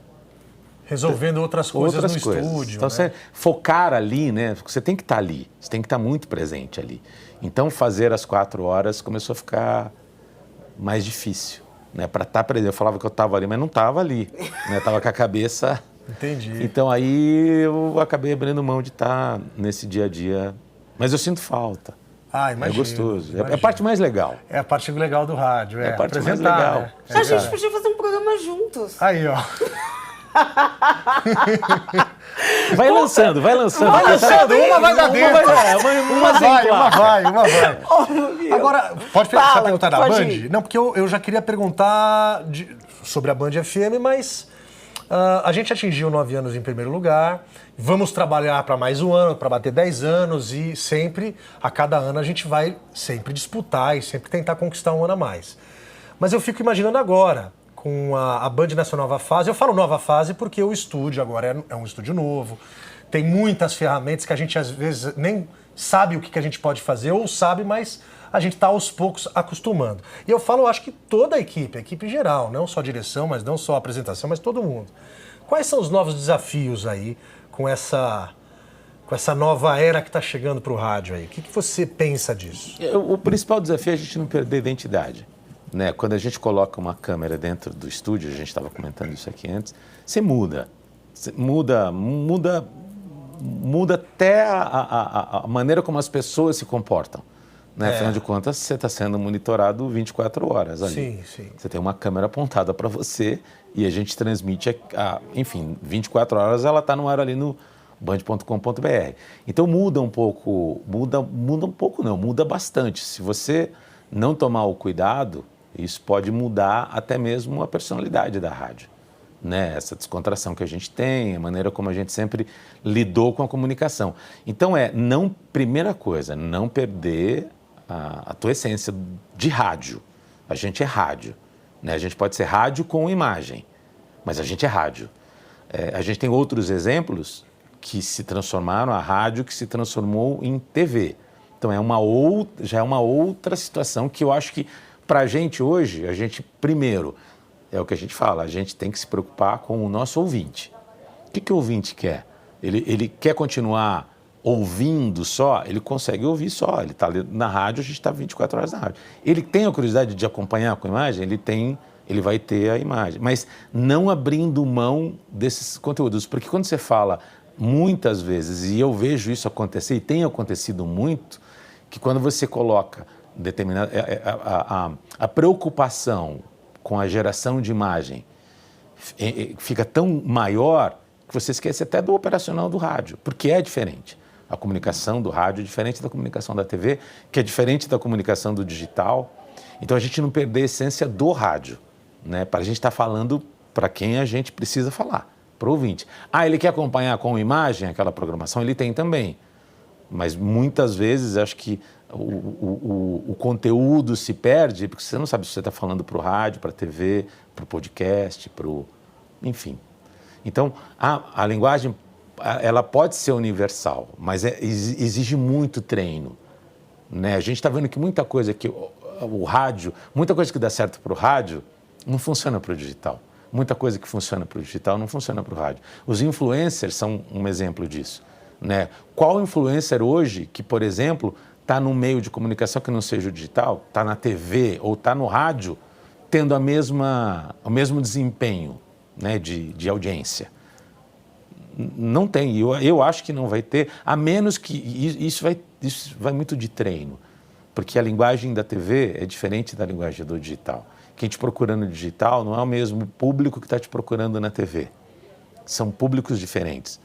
resolvendo outras coisas no estúdio. Então, você focar ali, né? Você tem que estar ali, você tem que estar muito presente ali. Então, fazer as 4 horas começou a ficar mais difícil, né? Para estar presente. Eu falava que eu estava ali, mas não estava ali, né? Estava com a cabeça... Entendi. Então, aí eu acabei abrindo mão de estar nesse dia a dia. Mas eu sinto falta. Imagino, é gostoso. imagino. É a parte mais legal. É a parte legal do rádio. É a parte mais legal. Né? A gente podia fazer um programa juntos. Aí, ó. Vai lançando. Uma vai dar dentro. Uma vai. Agora, pode perguntar da Band? Ir. Não, porque eu já queria perguntar sobre a Band FM, mas a gente atingiu 9 anos em primeiro lugar. Vamos trabalhar para mais um ano, para bater 10 anos e sempre, a cada ano, a gente vai sempre disputar e sempre tentar conquistar um ano a mais. Mas eu fico imaginando agora, com a Band nessa nova fase. Eu falo nova fase porque o estúdio agora é um estúdio novo, tem muitas ferramentas que a gente às vezes nem sabe o que a gente pode fazer, ou sabe, mas a gente está aos poucos acostumando. E eu falo, acho que toda a equipe geral, não só a direção, mas não só a apresentação, mas todo mundo. Quais são os novos desafios aí com essa nova era que está chegando para o rádio aí? O que você pensa disso? O principal desafio é a gente não perder a identidade. Né? Quando a gente coloca uma câmera dentro do estúdio, a gente estava comentando isso aqui antes, você muda. Muda até a maneira como as pessoas se comportam. Né? Afinal de contas, você está sendo monitorado 24 horas ali. Sim, sim. Você tem uma câmera apontada para você e a gente transmite, enfim, 24 horas ela está no ar ali no band.com.br. Então muda um pouco, muda bastante. Se você não tomar o cuidado, isso pode mudar até mesmo a personalidade da rádio. Né? Essa descontração que a gente tem, a maneira como a gente sempre lidou com a comunicação. Então primeira coisa, não perder a tua essência de rádio. A gente é rádio. Né? A gente pode ser rádio com imagem, mas a gente é rádio. A gente tem outros exemplos que se transformaram, a rádio que se transformou em TV. Então já é uma outra situação que eu acho que, para a gente hoje, primeiro, é o que a gente fala, a gente tem que se preocupar com o nosso ouvinte. O que o ouvinte quer? Ele quer continuar ouvindo só? Ele consegue ouvir só. Ele está ali na rádio, a gente está 24 horas na rádio. Ele tem a curiosidade de acompanhar com a imagem? Ele vai ter a imagem. Mas não abrindo mão desses conteúdos. Porque quando você fala muitas vezes, e eu vejo isso acontecer, e tem acontecido muito, que quando você coloca a preocupação com a geração de imagem fica tão maior que você esquece até do operacional do rádio, porque é diferente. A comunicação do rádio é diferente da comunicação da TV, que é diferente da comunicação do digital. Então a gente não perder a essência do rádio, né? Para a gente estar falando para quem a gente precisa falar, para o ouvinte. Ele quer acompanhar com imagem aquela programação? Ele tem também. Mas muitas vezes acho que o conteúdo se perde porque você não sabe se você está falando para o rádio, para a TV, para o podcast, enfim. Então, a linguagem ela pode ser universal, mas exige muito treino. Né? A gente está vendo que muita coisa que muita coisa que dá certo para o rádio não funciona para o digital. Muita coisa que funciona para o digital não funciona para o rádio. Os influencers são um exemplo disso. Né? Qual influencer hoje que, por exemplo, está no meio de comunicação que não seja o digital, está na TV ou está no rádio, tendo o mesmo desempenho, né, de audiência? Não tem. Eu acho que não vai ter, a menos que isso vai muito de treino, porque a linguagem da TV é diferente da linguagem do digital. Quem te procura no digital não é o mesmo público que está te procurando na TV. São públicos diferentes.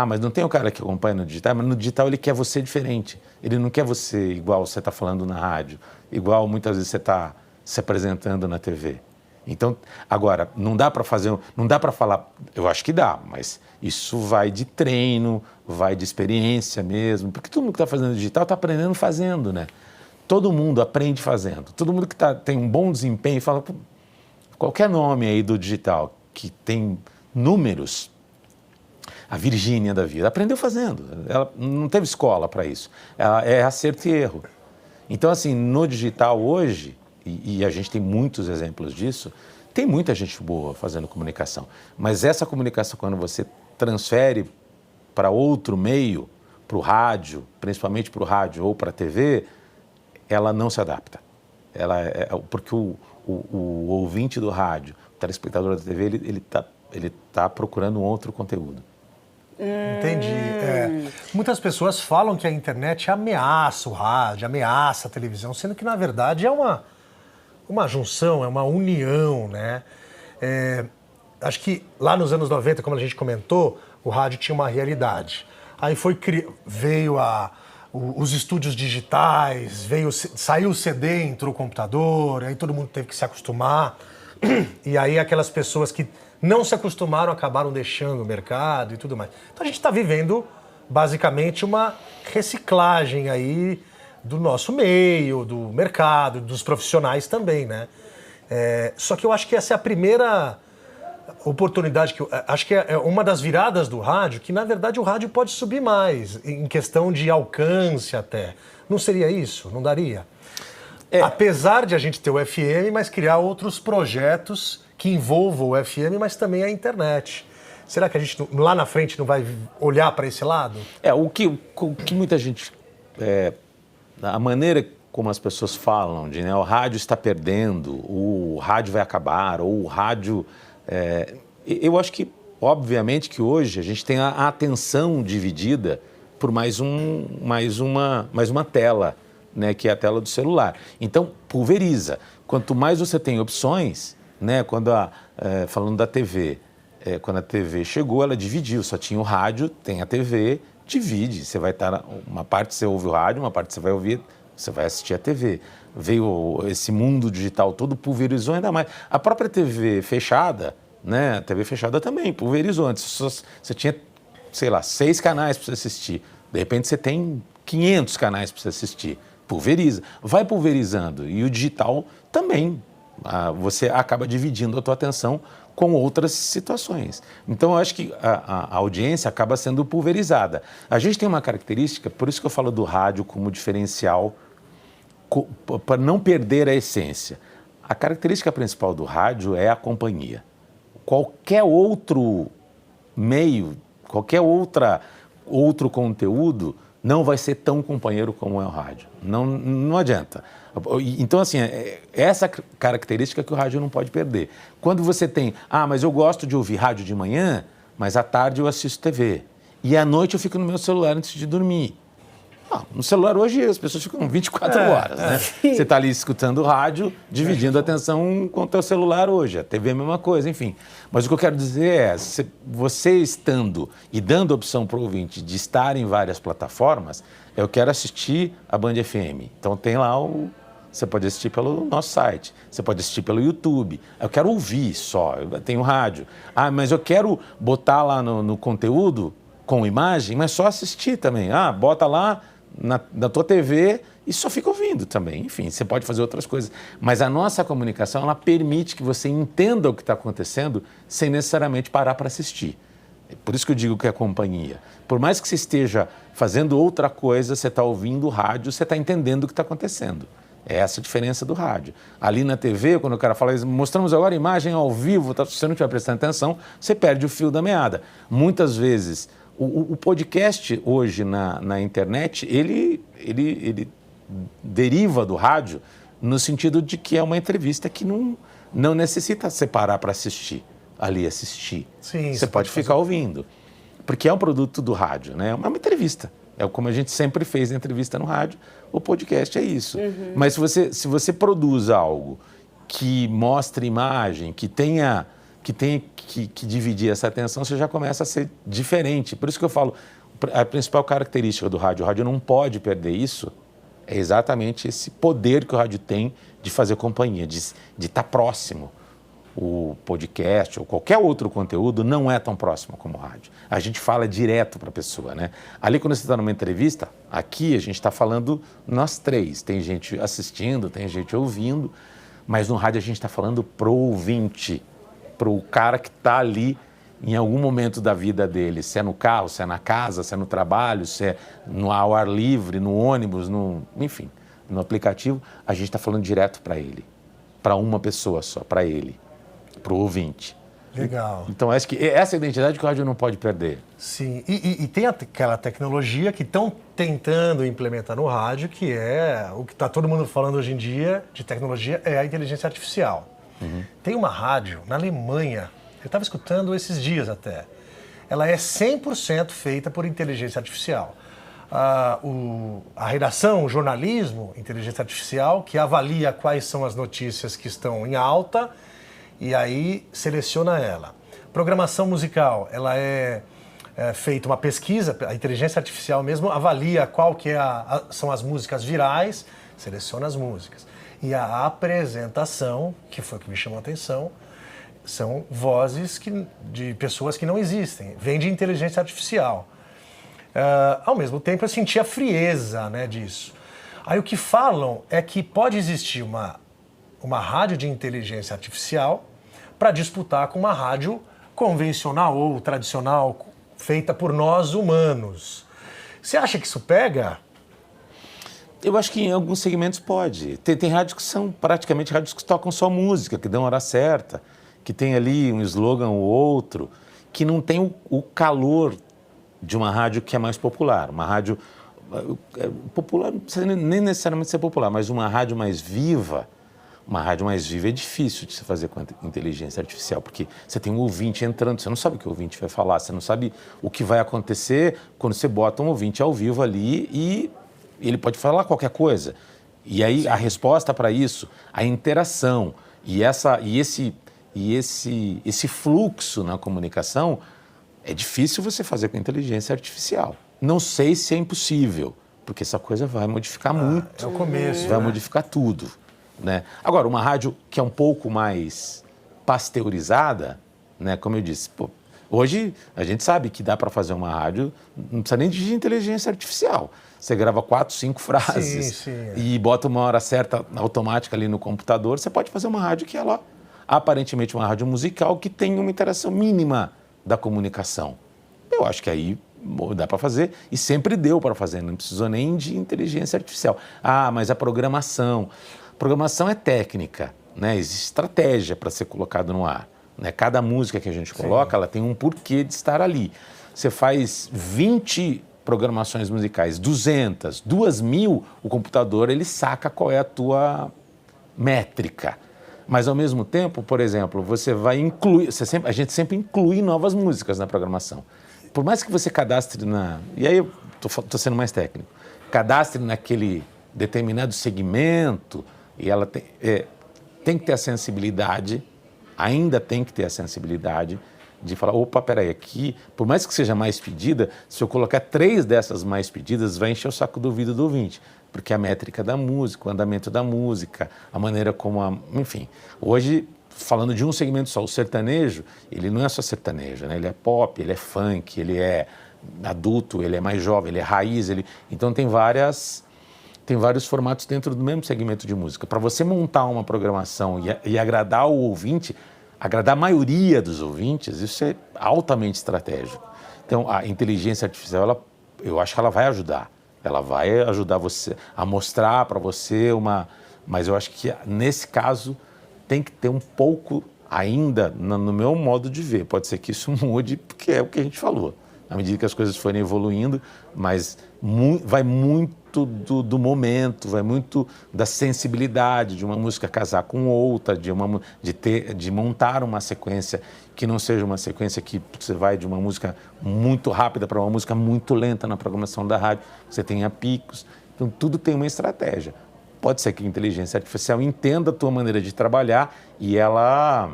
Mas não tem o cara que acompanha no digital, mas no digital ele quer você diferente. Ele não quer você igual você está falando na rádio, igual muitas vezes você está se apresentando na TV. Então, agora, não dá para falar, eu acho que dá, mas isso vai de treino, vai de experiência mesmo, porque todo mundo que está fazendo digital está aprendendo fazendo, né? Todo mundo aprende fazendo. Todo mundo que tem um bom desempenho fala, qualquer nome aí do digital que tem números, a Virgínia da vida, aprendeu fazendo. Ela não teve escola para isso. Ela é acerto e erro. Então, assim, no digital hoje, e a gente tem muitos exemplos disso, tem muita gente boa fazendo comunicação. Mas essa comunicação, quando você transfere para outro meio, para o rádio, principalmente para o rádio ou para a TV, ela não se adapta. Porque o ouvinte do rádio, o telespectador da TV, ele tá procurando um outro conteúdo. Entendi. Muitas pessoas falam que a internet ameaça o rádio, ameaça a televisão, sendo que, na verdade, é uma junção, é uma união, né? Acho que lá nos anos 90, como a gente comentou, o rádio tinha uma realidade. Aí veio os estúdios digitais, saiu o CD, entrou o computador, aí todo mundo teve que se acostumar. E aí aquelas pessoas que não se acostumaram acabaram deixando o mercado e tudo mais. Então a gente está vivendo basicamente uma reciclagem aí do nosso meio, do mercado, dos profissionais também, né? Só que eu acho que essa é a primeira oportunidade, acho que é uma das viradas do rádio, que na verdade o rádio pode subir mais, em questão de alcance até. Não seria isso? Não daria? Apesar de a gente ter o FM, mas criar outros projetos que envolvam o FM, mas também a internet. Será que a gente lá na frente não vai olhar para esse lado? O que muita gente... a maneira como as pessoas falam de, né, o rádio está perdendo, o rádio vai acabar, ou o rádio... eu acho que, obviamente, que hoje a gente tem a atenção dividida por mais uma tela, né, que é a tela do celular. Então, pulveriza. Quanto mais você tem opções, né, falando da TV, quando a TV chegou, ela dividiu. Só tinha o rádio, tem a TV, divide. Você vai estar... Uma parte você ouve o rádio, uma parte você vai assistir a TV. Veio esse mundo digital todo, pulverizou ainda mais. A própria TV fechada, né? A TV fechada também pulverizou. Antes você tinha, sei lá, 6 canais para você assistir. De repente você tem 500 canais para você assistir. Pulveriza. Vai pulverizando. E o digital também. Você acaba dividindo a tua atenção com outras situações. Então, eu acho que a audiência acaba sendo pulverizada. A gente tem uma característica, por isso que eu falo do rádio como diferencial, para não perder a essência. A característica principal do rádio é a companhia. Qualquer outro meio, qualquer outro conteúdo não vai ser tão companheiro como é o rádio. Não adianta. Então, assim, essa característica que o rádio não pode perder. Quando você tem, mas eu gosto de ouvir rádio de manhã, mas à tarde eu assisto TV. E à noite eu fico no meu celular antes de dormir. No celular hoje as pessoas ficam 24 horas, né? Você está ali escutando rádio, dividindo a atenção com o teu celular hoje. A TV é a mesma coisa, enfim. Mas o que eu quero dizer é, você estando e dando opção para o ouvinte de estar em várias plataformas, eu quero assistir a Band FM. Então tem lá você pode assistir pelo nosso site, você pode assistir pelo YouTube. Eu quero ouvir só, eu tenho rádio. Mas eu quero botar lá no conteúdo com imagem, mas só assistir também. Bota lá na tua TV e só fica ouvindo também. Enfim, você pode fazer outras coisas. Mas a nossa comunicação, ela permite que você entenda o que está acontecendo sem necessariamente parar para assistir. Por isso que eu digo que é companhia. Por mais que você esteja fazendo outra coisa, você está ouvindo o rádio, você está entendendo o que está acontecendo. É essa a diferença do rádio. Ali na TV, quando o cara fala, mostramos agora a imagem ao vivo, se você não estiver prestando atenção, você perde o fio da meada. Muitas vezes, o podcast hoje na internet, ele deriva do rádio no sentido de que é uma entrevista que não necessita separar para assistir. Assistir. Sim, você pode ficar ouvindo. Porque é um produto do rádio, né? É uma entrevista. É como a gente sempre fez a entrevista no rádio, o podcast é isso. Uhum. Mas se você produz algo que mostre imagem, que tenha que dividir essa atenção, você já começa a ser diferente. Por isso que eu falo, a principal característica do rádio, o rádio não pode perder isso, é exatamente esse poder que o rádio tem de fazer companhia, de estar próximo. O podcast ou qualquer outro conteúdo não é tão próximo como o rádio. A gente fala direto para a pessoa, né? Ali, quando você está numa entrevista, aqui a gente está falando nós três. Tem gente assistindo, tem gente ouvindo, mas no rádio a gente está falando pro ouvinte, pro cara que está ali em algum momento da vida dele, se é no carro, se é na casa, se é no trabalho, se é ao ar livre, no ônibus, enfim, no aplicativo, a gente está falando direto para ele, para uma pessoa só, para ele. Para o ouvinte. Legal. Então, acho que essa é a identidade que o rádio não pode perder. Sim, e tem aquela tecnologia que estão tentando implementar no rádio, que é o que está todo mundo falando hoje em dia de tecnologia, é a inteligência artificial. Uhum. Tem uma rádio na Alemanha, eu estava escutando esses dias até, ela é 100% feita por inteligência artificial. A redação, o jornalismo, inteligência artificial, que avalia quais são as notícias que estão em alta, e aí seleciona ela. Programação musical, ela é feita uma pesquisa, a inteligência artificial mesmo avalia qual que são as músicas virais, seleciona as músicas. E a apresentação, que foi o que me chamou a atenção, são vozes de pessoas que não existem, vem de inteligência artificial. Ao mesmo tempo eu senti a frieza, né, disso. Aí o que falam é que pode existir uma rádio de inteligência artificial para disputar com uma rádio convencional ou tradicional feita por nós humanos. Você acha que isso pega? Eu acho que em alguns segmentos pode. Tem rádios que são praticamente rádios que tocam só música, que dão a hora certa, que tem ali um slogan ou outro. que não tem o calor de uma rádio que é mais popular. Uma rádio popular, não precisa nem necessariamente ser popular, mas uma rádio mais viva. Uma rádio mais viva é difícil de se fazer com a inteligência artificial, porque você tem um ouvinte entrando, você não sabe o que o ouvinte vai falar, você não sabe o que vai acontecer quando você bota um ouvinte ao vivo ali e ele pode falar qualquer coisa. E aí a resposta para isso, a interação e esse fluxo na comunicação é difícil você fazer com a inteligência artificial. Não sei se é impossível, porque essa coisa vai modificar muito. É o começo. Vai modificar tudo. Né? Agora, uma rádio que é um pouco mais pasteurizada, né? Como eu disse, hoje a gente sabe que dá para fazer uma rádio, não precisa nem de inteligência artificial. Você grava 4, 5 frases e bota uma hora certa automática ali no computador, você pode fazer uma rádio que ela, aparentemente uma rádio musical, que tem uma interação mínima da comunicação. Eu acho que aí dá para fazer e sempre deu para fazer, não precisou nem de inteligência artificial. Mas a programação é técnica, né? Existe estratégia para ser colocado no ar. Né? Cada música que a gente coloca, ela tem um porquê de estar ali. Você faz 20 programações musicais, 200, 2.000, o computador ele saca qual é a tua métrica. Mas, ao mesmo tempo, por exemplo, você vai incluir... a gente sempre inclui novas músicas na programação. Por mais que você cadastre E aí eu estou sendo mais técnico. Cadastre naquele determinado segmento... E ela tem que ter a sensibilidade, ainda tem que ter a sensibilidade de falar, opa, peraí, aqui, por mais que seja mais pedida, se eu colocar 3 dessas mais pedidas, vai encher o saco do ouvido do ouvinte. Porque a métrica da música, o andamento da música, a maneira como enfim, hoje, falando de um segmento só, o sertanejo, ele não é só sertanejo, né? Ele é pop, ele é funk, ele é adulto, ele é mais jovem, ele é raiz, então tem vários formatos dentro do mesmo segmento de música. Para você montar uma programação e agradar o ouvinte, agradar a maioria dos ouvintes, isso é altamente estratégico. Então, a inteligência artificial, eu acho que ela vai ajudar. Ela vai ajudar você a mostrar para você Mas eu acho que, nesse caso, tem que ter um pouco ainda, no meu modo de ver. Pode ser que isso mude, porque é o que a gente falou. À medida que as coisas forem evoluindo, mas vai muito do momento, vai muito da sensibilidade de uma música casar com outra, de montar uma sequência que não seja uma sequência que você vai de uma música muito rápida para uma música muito lenta na programação da rádio, você tenha picos. Então, tudo tem uma estratégia. Pode ser que a inteligência artificial entenda a tua maneira de trabalhar e ela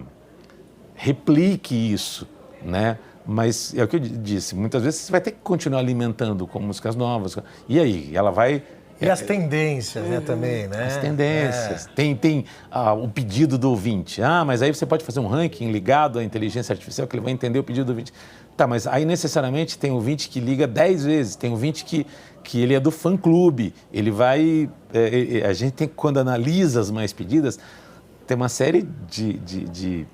replique isso, né? Mas é o que eu disse, muitas vezes você vai ter que continuar alimentando com músicas novas. E aí, ela vai... E as tendências, né, também, né? As tendências. Tem o pedido do ouvinte. Mas aí você pode fazer um ranking ligado à inteligência artificial, que ele vai entender o pedido do ouvinte. Tá, mas aí necessariamente tem ouvinte que liga 10 vezes, tem ouvinte que ele é do fã-clube. Ele vai... a gente tem, quando analisa as mais pedidas, tem uma série de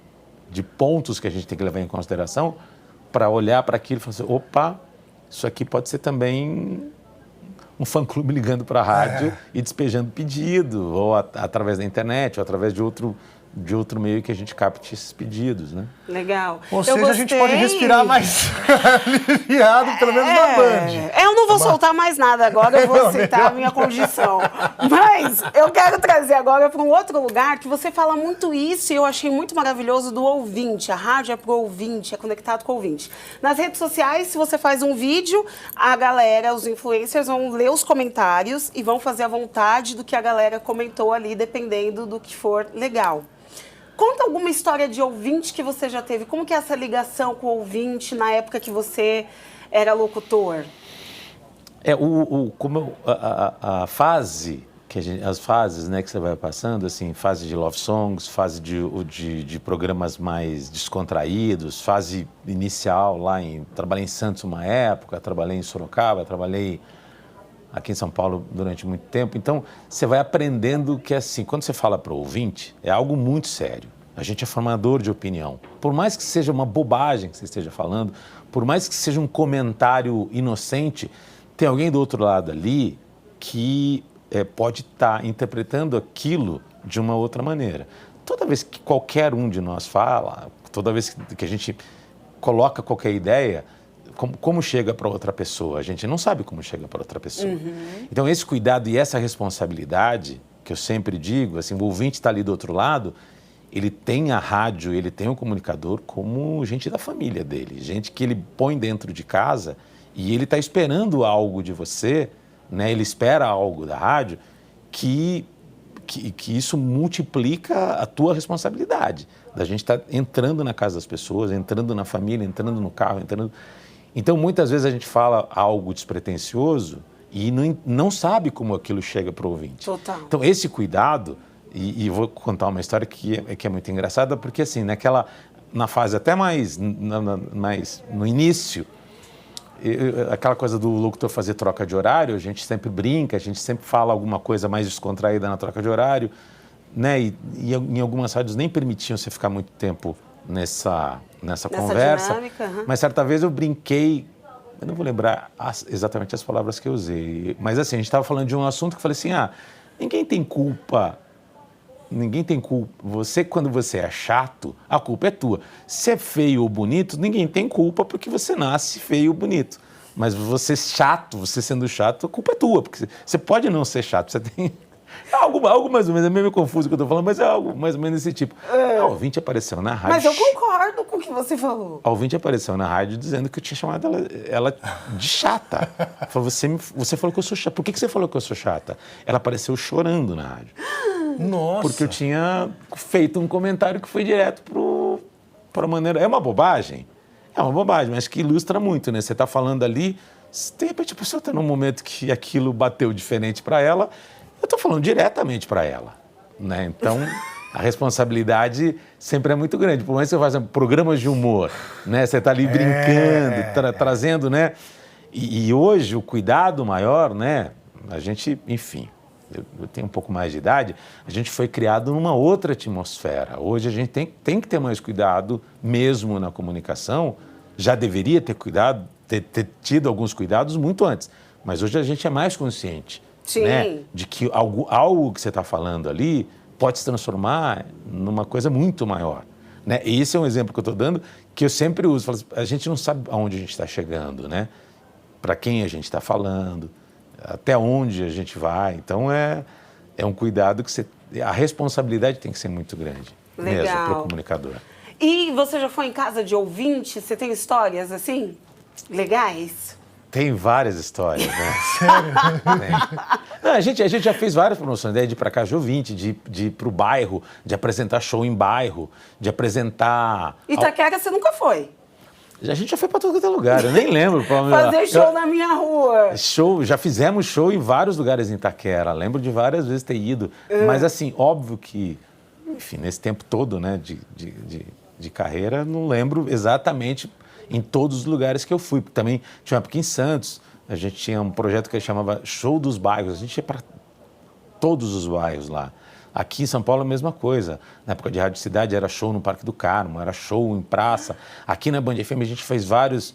pontos que a gente tem que levar em consideração para olhar para aquilo e falar assim, opa, isso aqui pode ser também um fã-clube ligando para a rádio e despejando pedido, ou através da internet, ou através de outro meio que a gente capte esses pedidos, né? Legal. Ou seja, a gente pode respirar mais aliviado, pelo menos na Band. Eu não vou soltar mais nada agora, eu vou aceitar a minha condição. Mas eu quero trazer agora para um outro lugar que você fala muito isso e eu achei muito maravilhoso do ouvinte. A rádio é pro ouvinte, é conectado com o ouvinte. Nas redes sociais, se você faz um vídeo, a galera, os influencers vão ler os comentários e vão fazer a vontade do que a galera comentou ali, dependendo do que for legal. Conta alguma história de ouvinte que você já teve. Como que é essa ligação com o ouvinte na época que você era locutor? A fase, as fases, né, que você vai passando, assim, fase de love songs, fase de programas mais descontraídos, fase inicial trabalhei em Santos uma época, trabalhei em Sorocaba, trabalhei aqui em São Paulo durante muito tempo. Então, você vai aprendendo que, assim, quando você fala para o ouvinte, é algo muito sério. A gente é formador de opinião. Por mais que seja uma bobagem que você esteja falando, por mais que seja um comentário inocente, tem alguém do outro lado ali que pode estar interpretando aquilo de uma outra maneira. Toda vez que qualquer um de nós fala, toda vez que a gente coloca qualquer ideia, como chega para outra pessoa? A gente não sabe como chega para outra pessoa. Então, esse cuidado e essa responsabilidade, que eu sempre digo, assim, o ouvinte está ali do outro lado, ele tem a rádio, ele tem o comunicador como gente da família dele, gente que ele põe dentro de casa e ele está esperando algo de você, né? Ele espera algo da rádio que isso multiplica a tua responsabilidade. Da gente estar entrando na casa das pessoas, entrando na família, entrando no carro, entrando... Então, muitas vezes a gente fala algo despretensioso e não sabe como aquilo chega para o ouvinte. Total. Então, esse cuidado, e vou contar uma história que é muito engraçada, porque assim, na fase até mais no início, aquela coisa do locutor fazer troca de horário, a gente sempre brinca, a gente sempre fala alguma coisa mais descontraída na troca de horário, né? E em algumas rádios nem permitiam você ficar muito tempo nessa conversa. Dinâmica, Mas certa vez eu brinquei, eu não vou lembrar exatamente as palavras que eu usei, mas assim, a gente estava falando de um assunto que eu falei assim, ninguém tem culpa. Quando você é chato, a culpa é tua. Se é feio ou bonito, ninguém tem culpa porque você nasce feio ou bonito. Mas você sendo chato, a culpa é tua, porque você pode não ser chato, você tem... Algo mais ou menos, é meio confuso o que eu estou falando, mas é algo mais ou menos desse tipo. A ouvinte apareceu na rádio... Mas eu concordo com o que você falou. A ouvinte apareceu na rádio dizendo que eu tinha chamado ela de chata. Falou, você falou que eu sou chata. Por que você falou que eu sou chata? Ela apareceu chorando na rádio. Nossa! Porque eu tinha feito um comentário que foi direto para a maneira... É uma bobagem, mas que ilustra muito, né? Você está falando ali, de repente a pessoa está num momento que aquilo bateu diferente para ela, eu estou falando diretamente para ela, né? Então, a responsabilidade sempre é muito grande. Por mais que você faça programas de humor, né? Você está ali brincando, trazendo, né? E hoje, o cuidado maior, né? A gente, enfim... Eu tenho um pouco mais de idade, a gente foi criado numa outra atmosfera. Hoje a gente tem que ter mais cuidado, mesmo na comunicação. Já deveria ter cuidado, ter tido alguns cuidados muito antes. Mas hoje a gente é mais consciente, né, de que algo que você está falando ali pode se transformar numa coisa muito maior. Né? E esse é um exemplo que eu estou dando, que eu sempre uso. Falo assim, a gente não sabe aonde a gente está chegando, né? Para quem a gente está falando, até onde a gente vai. Então, é um cuidado que a responsabilidade tem que ser muito grande. Legal. Mesmo para o comunicador. E você já foi em casa de ouvinte? Você tem histórias assim, legais? Tem várias histórias, né? Sério? Não, a gente já fez várias promoções, né? De ir para casa de ouvinte, de ir para o bairro, de apresentar show em bairro, de apresentar... Itaquera você nunca foi? A gente já foi para todo outro lugar, eu nem lembro. Fazer show na minha rua. Já fizemos show em vários lugares em Itaquera, lembro de várias vezes ter ido. Mas assim, óbvio que, enfim, nesse tempo todo, né, de carreira, não lembro exatamente em todos os lugares que eu fui. Também tinha uma época em Santos, a gente tinha um projeto que chamava Show dos Bairros, a gente ia para todos os bairros lá. Aqui em São Paulo a mesma coisa. Na época de Rádio Cidade era show no Parque do Carmo, era show em praça. Aqui na Band FM a gente fez várias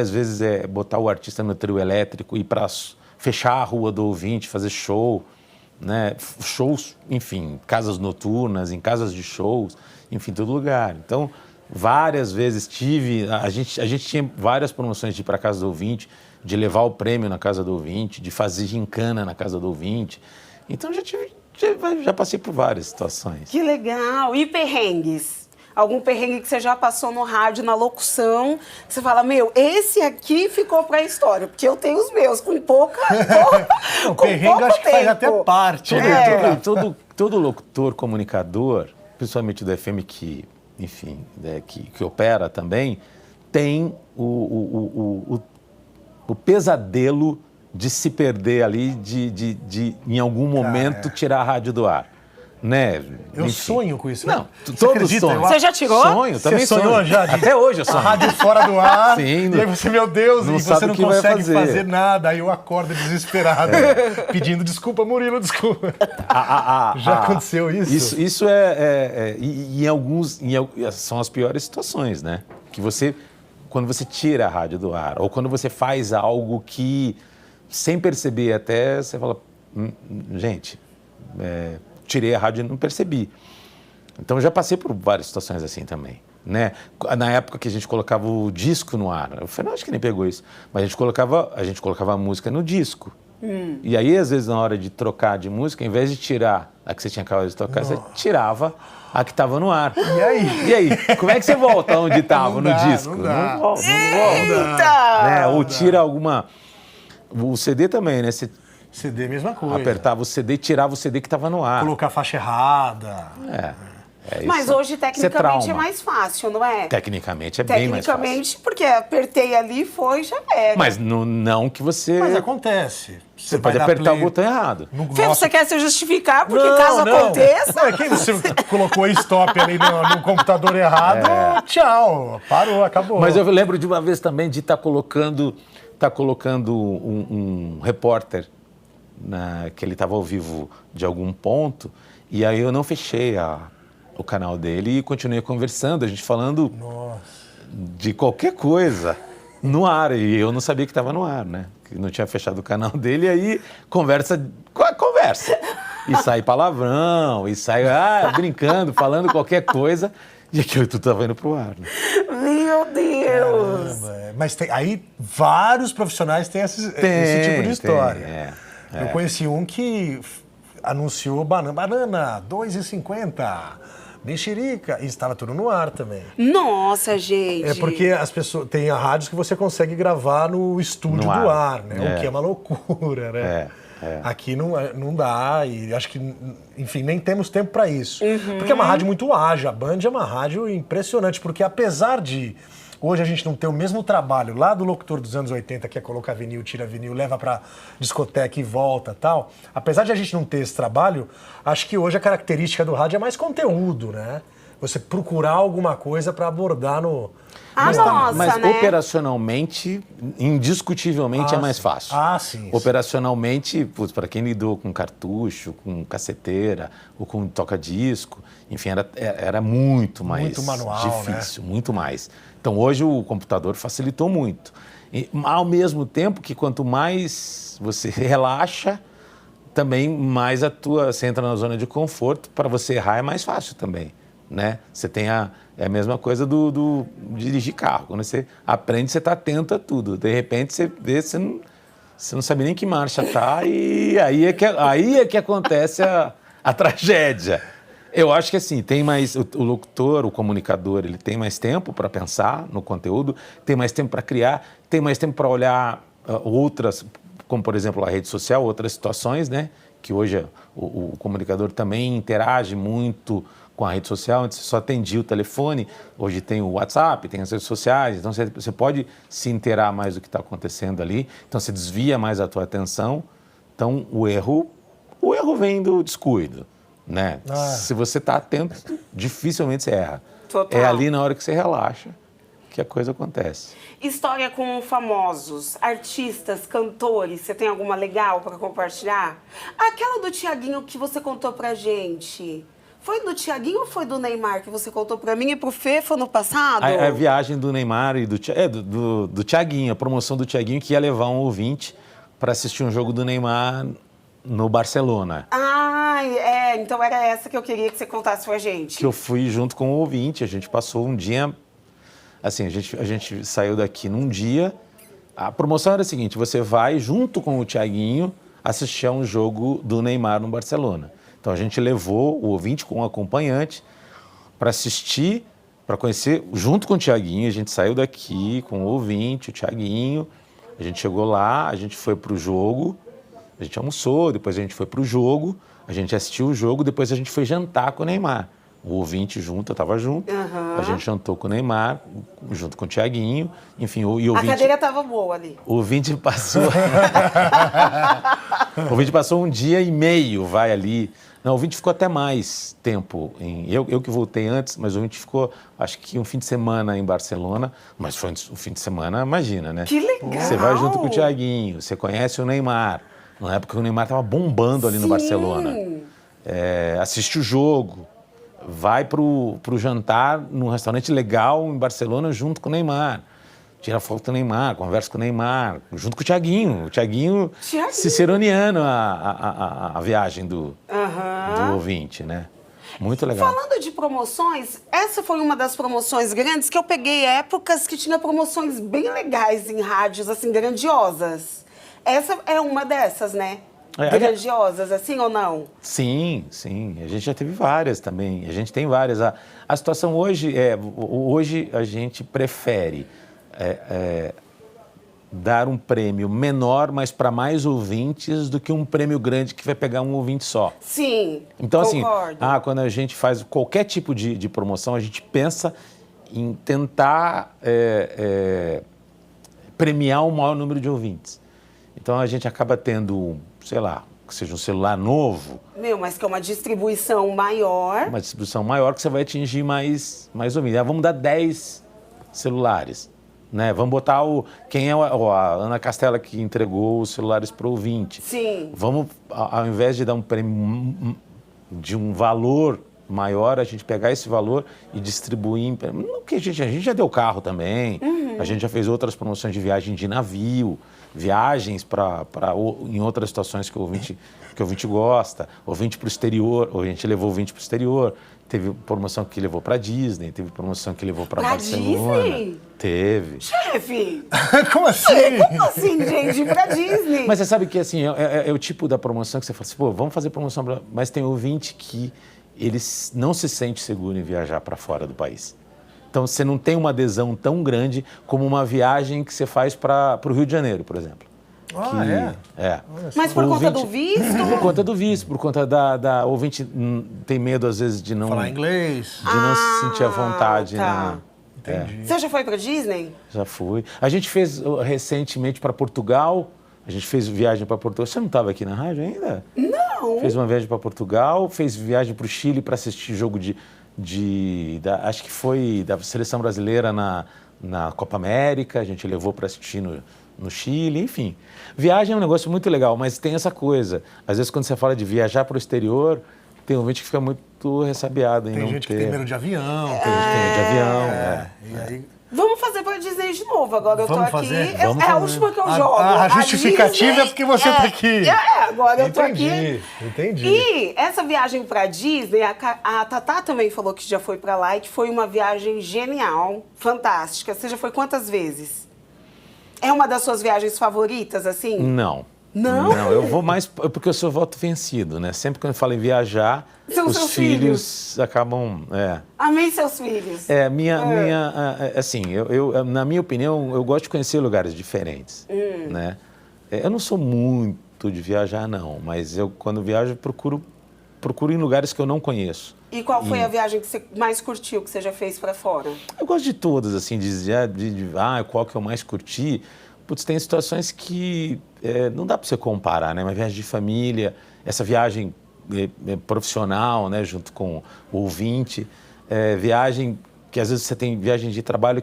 vezes botar o artista no trio elétrico, ir para fechar a rua do ouvinte, fazer show, né? Shows, enfim, casas noturnas, em casas de shows, enfim, todo lugar. Então, várias vezes a gente tinha várias promoções de ir para a casa do ouvinte, de levar o prêmio na casa do ouvinte, de fazer gincana na casa do ouvinte. Então, já passei por várias situações. Que legal! E perrengues? Algum perrengue que você já passou no rádio, na locução, que você fala, esse aqui ficou pra história, porque eu tenho os meus, com pouco o perrengue acho que faz até parte. Todo locutor, comunicador, principalmente do FM que, enfim, que opera também, tem o pesadelo de se perder ali, de em algum momento tirar a rádio do ar, né? Eu sonho com isso. Não, todos sonham. Você já tirou? Sonho, também sonho. Já? Até hoje eu sonho. A rádio fora do ar. Sim. E aí você, meu Deus, não e você não consegue fazer nada. Aí eu acordo desesperado, pedindo desculpa, Murilo, desculpa. Já aconteceu isso? Isso e em alguns são as piores situações, né? Que quando você tira a rádio do ar, ou quando você faz algo que sem perceber até, você fala, gente, tirei a rádio e não percebi. Então, eu já passei por várias situações assim também, né? Na época que a gente colocava o disco no ar. O Fernando acho que nem pegou isso. Mas a gente colocava a música no disco. E aí, às vezes, na hora de trocar de música, ao invés de tirar a que você tinha acabado de tocar, você tirava a que estava no ar. E aí? E aí? Como é que você volta onde estava, no disco? Não dá. Não volta. Eita! Né? Ou tira alguma... O CD também, né? Você CD, mesma coisa. apertava o CD e tirava o CD que estava no ar. Colocar a faixa errada. Mas isso. hoje, Isso é tecnicamente, é trauma. mais fácil, não é? Tecnicamente é bem mais fácil. Tecnicamente, porque apertei ali, foi, já era. Mas não que você... Mas acontece. Você vai pode dar apertar play o botão errado. no Fê, nosso- você quer se justificar? Porque Não, caso não. aconteça... Não, é que você colocou stop ali no computador errado, tchau, parou, acabou. Mas eu lembro de uma vez também de estar colocando um repórter, que ele estava ao vivo de algum ponto, e aí eu não fechei o canal dele e continuei conversando, a gente falando de qualquer coisa no ar, e eu não sabia que estava no ar, né? Que não tinha fechado o canal dele, e aí conversa. E sai palavrão, e sai brincando, falando qualquer coisa, e aquilo tudo estava indo pro ar. Né? Meu Deus! Mas aí vários profissionais têm esse tipo de história. Tem, Eu conheci um que anunciou banana, R$2,50, mexerica, e estava tudo no ar também. Nossa, gente! É porque as pessoas tem rádios que você consegue gravar no estúdio No do ar. ar, né? O que é uma loucura, né? Aqui não dá, e acho que, enfim, nem temos tempo para isso. Porque é uma rádio muito ágil, a Band é uma rádio impressionante, porque apesar de hoje a gente não ter o mesmo trabalho lá do locutor dos anos 80, que é colocar vinil, tira vinil, leva pra discoteca e volta tal, apesar de a gente não ter esse trabalho, acho que hoje a característica do rádio é mais conteúdo, né? Você procurar alguma coisa para abordar no... Nossa, Mas né? operacionalmente, indiscutivelmente, é mais sim. fácil. Sim. Operacionalmente, para quem lidou com cartucho, com caceteira, ou com toca-disco, enfim, era muito mais Muito manual, difícil, muito mais. Então, hoje o computador facilitou muito. E, ao mesmo tempo que quanto mais você relaxa, também mais você entra na zona de conforto, para você errar é mais fácil também. Né? Você tem é a mesma coisa do dirigir carro. Quando você aprende, você está atento a tudo. De repente, você vê, você não sabe nem que marcha tá, e aí é que acontece a tragédia. Eu acho que assim, tem mais o locutor, o comunicador, ele tem mais tempo para pensar no conteúdo, tem mais tempo para criar, tem mais tempo para olhar outras, como por exemplo a rede social, outras situações, né? Que hoje o comunicador também interage muito com a rede social. Antes você só atendia o telefone, hoje tem o WhatsApp, tem as redes sociais, então você pode se inteirar mais do que está acontecendo ali, então você desvia mais a tua atenção. Então o erro vem do descuido, né? Se você está atento, dificilmente você erra. Total. É ali na hora que você relaxa que a coisa acontece. História com famosos, artistas, cantores, você tem alguma legal para compartilhar? Aquela do Thiaguinho que você contou pra gente. Foi do Thiaguinho ou foi do Neymar que você contou pra mim e pro Fê? Foi no passado? A viagem do Neymar e do Thiaguinho, a promoção do Thiaguinho, que ia levar um ouvinte para assistir um jogo do Neymar no Barcelona. Então era essa que eu queria que você contasse pra gente. Que eu fui junto com o ouvinte, a gente passou um dia... Assim, a gente saiu daqui num dia. A promoção era a seguinte: você vai junto com o Thiaguinho assistir a um jogo do Neymar no Barcelona. Então a gente levou o ouvinte com um acompanhante para assistir, para conhecer, junto com o Thiaguinho. A gente saiu daqui com o ouvinte, o Thiaguinho. A gente chegou lá, a gente foi pro jogo, a gente almoçou, depois a gente foi pro jogo, a gente assistiu o jogo, depois a gente foi jantar com o Neymar. O ouvinte junto, eu estava junto, a gente jantou com o Neymar, junto com o Thiaguinho, enfim, o ouvinte... A cadeira estava boa ali. O ouvinte passou... O ouvinte passou um dia e meio, vai ali... Não, o ouvinte ficou até mais tempo. Eu que voltei antes, mas o ouvinte ficou, acho que um fim de semana em Barcelona, mas foi um fim de semana, imagina, né? Que legal! Você vai junto com o Thiaguinho, você conhece o Neymar, na época o Neymar estava bombando ali no Barcelona. Assiste o jogo... Vai pro jantar num restaurante legal em Barcelona junto com o Neymar. Tira foto com o Neymar, conversa com o Neymar, junto com o Thiaguinho. O Thiaguinho ciceroniano a viagem do ouvinte, né? Muito legal. Falando de promoções, essa foi uma das promoções grandes que eu peguei épocas que tinha promoções bem legais em rádios, assim, grandiosas. Essa é uma dessas, né? Grandiosas, assim ou não? Sim, sim. A gente já teve várias também. A gente tem várias. A situação hoje hoje a gente prefere dar um prêmio menor, mas para mais ouvintes, do que um prêmio grande que vai pegar um ouvinte só. Sim, então, concordo. Assim, quando a gente faz qualquer tipo de promoção, a gente pensa em tentar premiar o maior número de ouvintes. Então, a gente acaba tendo, sei lá, que seja um celular novo. Mas que é uma distribuição maior. Uma distribuição maior que você vai atingir mais ouvintes. Vamos dar 10 celulares. Né? Vamos botar quem é a Ana Castela que entregou os celulares para o ouvinte. Sim. Vamos, ao invés de dar um prêmio de um valor maior, a gente pegar esse valor e distribuir. Porque a gente já deu carro também, a gente já fez outras promoções de viagem de navio, viagens em outras situações que o ouvinte gosta, ouvinte para o exterior, a gente levou o ouvinte para o exterior. Teve promoção que levou para Disney, teve promoção que levou para Barcelona. Disney? Teve. Chefe! Como assim? Como assim, gente? Pra Disney? Mas você sabe que assim, é o tipo da promoção que você fala assim, pô, vamos fazer promoção, mas tem ouvinte que ele não se sente seguro em viajar para fora do país. Então você não tem uma adesão tão grande como uma viagem que você faz para o Rio de Janeiro, por exemplo. É. Mas por conta do visto? Por conta do visto, por conta da ouvinte tem medo às vezes de não falar inglês, de não se sentir à vontade. Tá. Entendi. Você já foi pra Disney? Já fui. A gente fez recentemente para Portugal. A gente fez viagem para Portugal. Você não estava aqui na rádio ainda? Não. Fez uma viagem para Portugal, fez viagem para o Chile para assistir jogo acho que foi da seleção brasileira na Copa América. A gente levou para assistir no Chile, enfim. Viagem é um negócio muito legal, mas tem essa coisa. Às vezes, quando você fala de viajar para o exterior, tem um ouvinte que fica muito ressabiado em não ter. Tem gente que tem medo de avião. Tem gente que tem medo de avião. E aí... Vamos fazer pra Disney de novo. Agora eu tô Vamos aqui. fazer? É a última que eu jogo. A justificativa Disney é porque você tá aqui. Agora eu tô aqui. Entendi. E essa viagem pra Disney, a Tatá também falou que já foi pra lá e que foi uma viagem genial, fantástica. Você já foi quantas vezes? É uma das suas viagens favoritas, assim? Não. Não? Não, eu vou mais porque eu sou voto vencido, né? Sempre quando eu falo em viajar, São os seus filhos acabam... Amei seus filhos. Assim, na minha opinião, eu gosto de conhecer lugares diferentes, né? Eu não sou muito de viajar, não, mas eu, quando viajo, procuro ir em lugares que eu não conheço. E qual foi a viagem que você mais curtiu, que você já fez pra fora? Eu gosto de todas, assim, qual que eu mais curti. Putz, tem situações que não dá para você comparar, né? Uma viagem de família, essa viagem profissional, né? Junto com o ouvinte, viagem que às vezes você tem viagem de trabalho,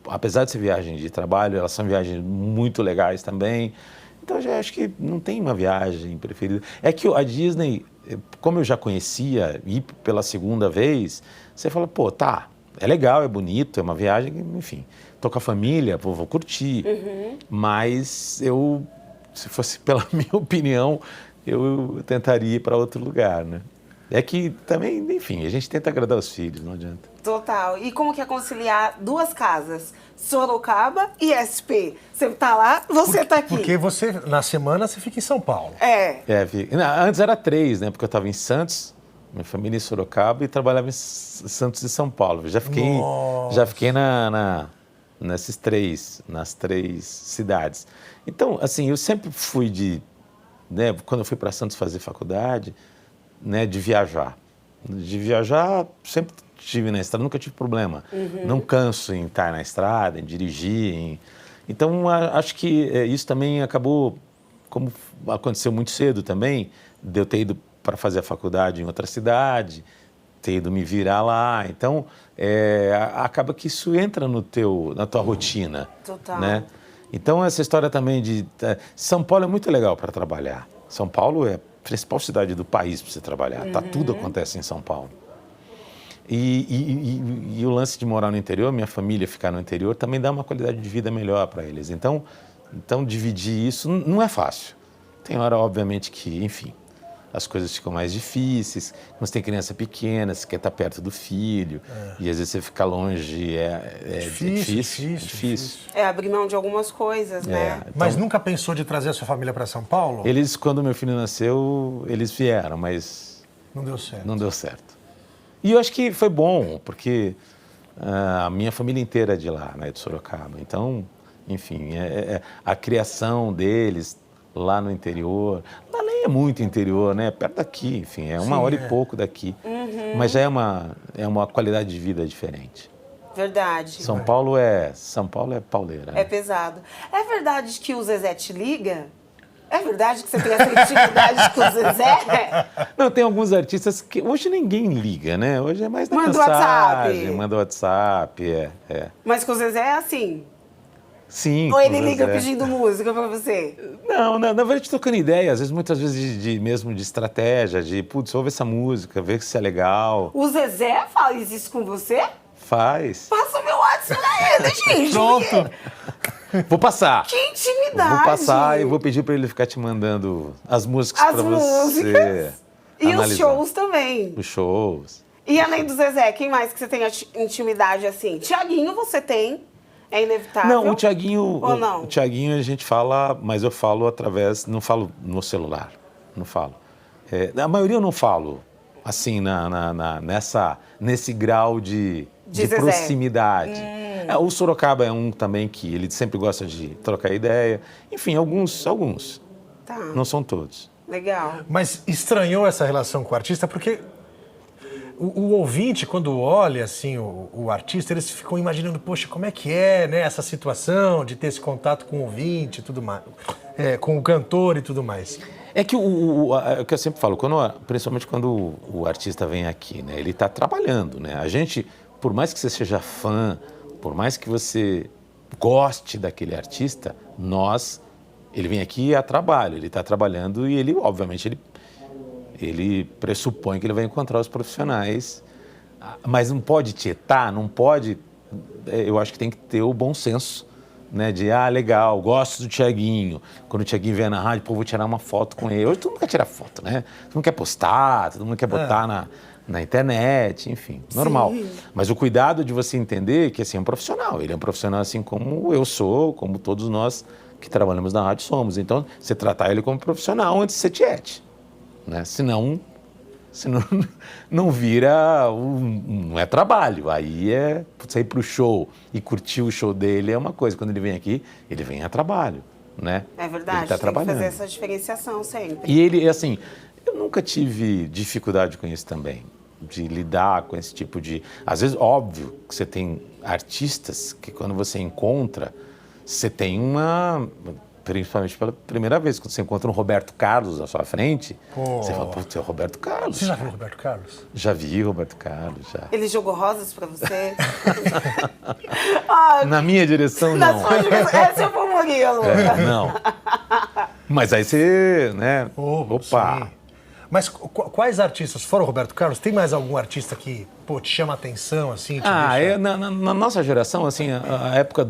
apesar de ser viagem de trabalho, elas são viagens muito legais também. Então, eu já acho que não tem uma viagem preferida. É que a Disney, como eu já conhecia, ir pela segunda vez, você fala, pô, tá, é legal, é bonito, é uma viagem, enfim, tô com a família, vou curtir. Mas se fosse pela minha opinião, eu tentaria ir para outro lugar, né? É que também, enfim, a gente tenta agradar os filhos, não adianta. Total. E como que é conciliar duas casas? Sorocaba e SP. Você tá lá, você tá aqui. Porque você, na semana, você fica em São Paulo. Antes era 3, né? Porque eu estava em Santos, minha família em Sorocaba, e trabalhava em Santos e São Paulo. Já fiquei nas 3 cidades. Então, assim, eu sempre fui né, quando eu fui para Santos fazer faculdade, né, de viajar. Sempre estive na estrada, nunca tive problema. Não canso em estar na estrada, em dirigir. Então, acho que isso também acabou, como aconteceu muito cedo também, de eu ter ido para fazer a faculdade em outra cidade, ter ido me virar lá. Então, acaba que isso entra na tua rotina. Total. Né? Então, essa história também São Paulo é muito legal para trabalhar. São Paulo é a principal cidade do país para você trabalhar. Tudo acontece em São Paulo. E o lance de morar no interior, minha família ficar no interior, também dá uma qualidade de vida melhor para eles. Então, dividir isso não é fácil. Tem hora, obviamente, que, enfim, as coisas ficam mais difíceis. Quando você tem criança pequena, você quer estar perto do filho, e às vezes você fica longe, difícil. É abrir mão de algumas coisas, né? Então, Mas nunca pensou de trazer a sua família para São Paulo? eles, quando meu filho nasceu, eles vieram, mas Não deu certo. não deu certo. E eu acho que foi bom, porque a minha família inteira é de lá, né, de Sorocaba. Então, enfim, a criação deles lá no interior, lá nem é muito interior, né? Perto daqui, enfim, é 1 hora e pouco daqui. Mas já é uma qualidade de vida diferente. Verdade. São Paulo é pauleira. É Né? pesado. É verdade que o Zezé te liga? É verdade que você tem essa intimidade com o Zezé? Não, tem alguns artistas que hoje ninguém liga, né? Hoje é mais na Manda mensagem, WhatsApp. manda WhatsApp, Mas com o Zezé é assim? Sim. Ou ele com liga Zezé. pedindo música pra você? Não, na verdade, trocando ideia, às vezes, muitas vezes mesmo de estratégia, de, putz, ouve essa música, vê se é legal. O Zezé faz isso com você? Faz. Passa o meu WhatsApp pra ele, gente. Pronto. Vou passar. Que intimidade. Vou passar e vou pedir para ele ficar te mandando as músicas As para músicas. você E os analisar. shows também. Os shows. E além do Zezé, quem mais que você tem intimidade assim? Tiaguinho você tem, é inevitável. Não, o Thiaguinho, Ou não? o Thiaguinho a gente fala, mas eu falo através, não falo no celular, não falo. A maioria eu não falo, assim, nesse grau de Zezé. proximidade. O Sorocaba é um também que ele sempre gosta de trocar ideia. Enfim, alguns. Tá, Não são todos. legal. Mas estranhou essa relação com o artista porque o ouvinte, quando olha assim o artista, eles ficam imaginando, poxa, como é que é, né, essa situação de ter esse contato com o ouvinte e tudo mais, com o cantor e tudo mais. É que o que eu sempre falo, principalmente quando o artista vem aqui, né, ele está trabalhando, né? A gente, por mais que você seja fã, por mais que você goste daquele artista, ele vem aqui a trabalho, ele está trabalhando e ele, obviamente, ele pressupõe que ele vai encontrar os profissionais, mas não pode tietar, não pode, eu acho que tem que ter o bom senso, né, de, legal, gosto do Thiaguinho, quando o Thiaguinho vier na rádio, pô, vou tirar uma foto com ele. Hoje todo mundo quer tirar foto, né? Todo mundo quer postar, todo mundo quer botar na internet, enfim, normal. Mas o cuidado de você entender que, assim, é um profissional, ele é um profissional assim como eu sou, como todos nós que trabalhamos na rádio somos. Então, você tratar ele como profissional antes de ser tiete, né? Senão não vira, não é trabalho. Aí sair pro show e curtir o show dele é uma coisa. Quando ele vem aqui, ele vem a trabalho, né? É verdade, ele tá tem trabalhando. que fazer essa diferenciação sempre. E ele, assim, eu nunca tive dificuldade com isso também, de lidar com esse tipo de... Às vezes, óbvio que você tem artistas que quando você encontra, você tem principalmente pela primeira vez, quando você encontra um Roberto Carlos à sua frente, você fala, putz, é o Roberto Carlos. Você já viu o Roberto Carlos? Já vi o Roberto Carlos, já. Ele jogou rosas pra você? Na minha direção, Na não. sua direção. Esse é o Murilo. Não. Mas aí você, né? Opa! Sim. Mas quais artistas, fora o Roberto Carlos, tem mais algum artista que, te chama a atenção, assim? Na nossa geração, assim, a época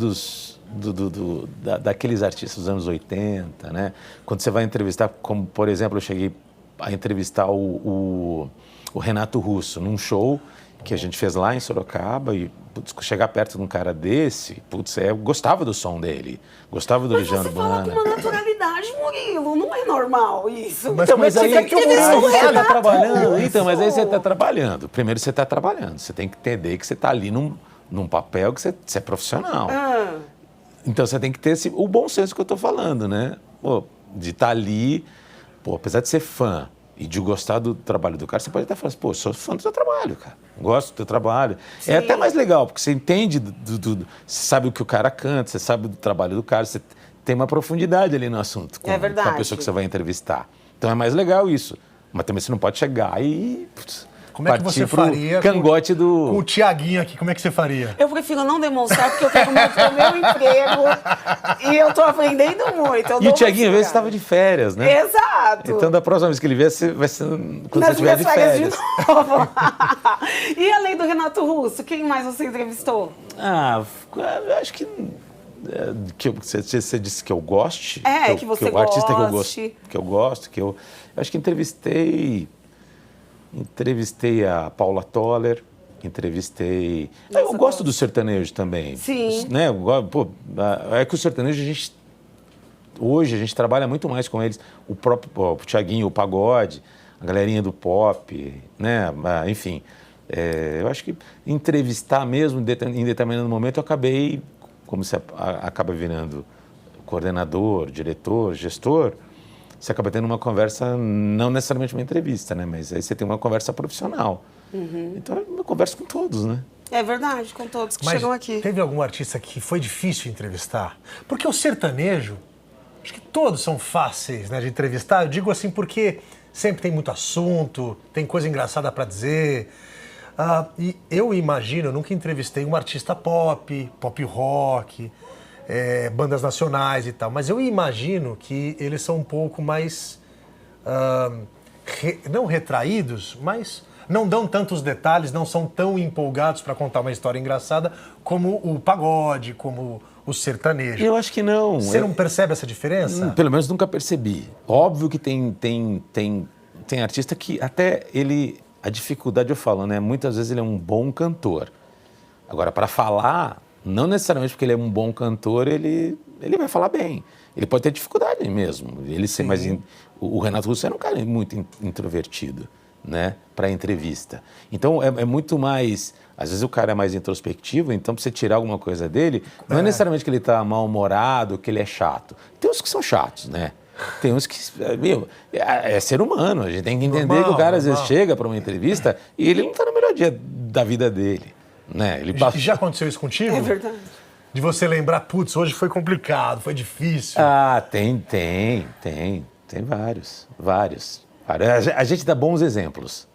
daqueles artistas dos anos 80, né? Quando você vai entrevistar, como, por exemplo, eu cheguei a entrevistar o Renato Russo num show que a gente fez lá em Sorocaba e, putz, chegar perto de um cara desse, putz, eu gostava do som dele, gostava do Legião Mas você fala Urbana. com uma naturalidade, Murilo. Não é normal isso. Mas Então, mas aí tem que você ouvir tá trabalhando. Isso. Então, mas aí você tá trabalhando. Primeiro você tá trabalhando. Você tem que entender que você tá ali num papel que você é profissional. Então você tem que ter o bom senso que eu tô falando, né? De estar ali, apesar de ser fã e de gostar do trabalho do cara, você pode até falar assim, sou fã do teu trabalho, cara. Gosto do teu trabalho. Sim. É até mais legal, porque você entende, você sabe o que o cara canta, você sabe do trabalho do cara, você tem uma profundidade ali no assunto com a pessoa que você vai entrevistar. Então é mais legal isso. Mas também você não pode chegar e Como é que você faria cangote com o Thiaguinho aqui? Como é que você faria? Eu prefiro não demonstrar porque eu quero muito o meu emprego e eu tô aprendendo muito. E o Thiaguinho, às vezes, estava de férias, né? Exato. Então, da próxima vez que ele vier, vai ser quando você estiver de férias. De novo. E além do Renato Russo, quem mais você entrevistou? Eu acho que Você disse que eu goste? Que você o artista goste. que eu gosto, eu acho que entrevistei a Paula Toller, eu gosto do sertanejo também. Sim. Né? É que o sertanejo hoje a gente trabalha muito mais com eles. O próprio o Thiaguinho, o Pagode, a galerinha do pop, né? Enfim. Eu acho que entrevistar mesmo em determinado momento eu acabei, como você acaba virando coordenador, diretor, gestor, você acaba tendo uma conversa, não necessariamente uma entrevista, né? Mas aí você tem uma conversa profissional. Então eu converso com todos, né? É verdade, com todos que Mas chegam aqui. teve algum artista que foi difícil entrevistar? Porque o sertanejo, acho que todos são fáceis, né, de entrevistar. Eu digo assim porque sempre tem muito assunto, tem coisa engraçada para dizer. E eu imagino, eu nunca entrevistei um artista pop rock, bandas nacionais e tal, mas eu imagino que eles são um pouco mais, não retraídos, mas não dão tantos detalhes, não são tão empolgados para contar uma história engraçada como o pagode, como o sertanejo. Eu acho que não. Você não percebe essa diferença? Pelo menos nunca percebi. Óbvio que tem artista que até ele... A dificuldade, eu falo, né? Muitas vezes ele é um bom cantor. Agora, para falar, não necessariamente porque ele é um bom cantor, ele vai falar bem. Ele pode ter dificuldade mesmo. Mas o Renato Russo era um cara muito introvertido, né? Para entrevista. Então, é muito mais... Às vezes o cara é mais introspectivo, então para você tirar alguma coisa dele, não é necessariamente que ele está mal-humorado, que ele é chato. Tem uns que são chatos, né? Tem uns que, é ser humano, a gente tem que entender que o cara às vezes chega para uma entrevista e ele não está no melhor dia da vida dele, né? Já aconteceu isso contigo? É verdade. De você lembrar, putz, hoje foi complicado, foi difícil. Tem vários. A gente dá bons exemplos.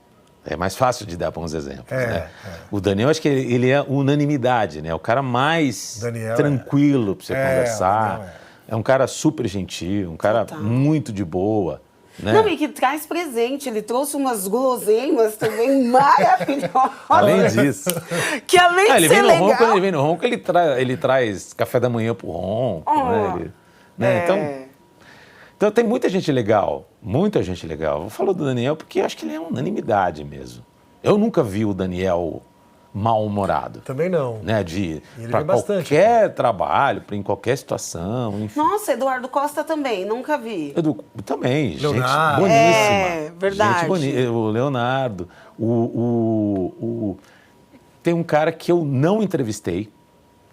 É mais fácil de dar bons exemplos, né? O Daniel, acho que ele é unanimidade, né? O cara mais tranquilo para você conversar. É um cara super gentil, um cara muito de boa, né? Não, e que traz presente. Ele trouxe umas guloseimas também maravilhosas. Além disso. Que além de ser legal... Quando ele vem no Ronco, ele traz café da manhã pro Ronco, né? Então tem muita gente legal, muita gente legal. Eu falo do Daniel porque eu acho que ele é unanimidade mesmo. Eu nunca vi o Daniel mal-humorado. Também não. Né? Para qualquer trabalho, em qualquer situação, enfim. Nossa, Eduardo Costa também, nunca vi. Também, Leonardo. Gente boníssima. Verdade. Gente boníssima. O Leonardo. Tem um cara que eu não entrevistei,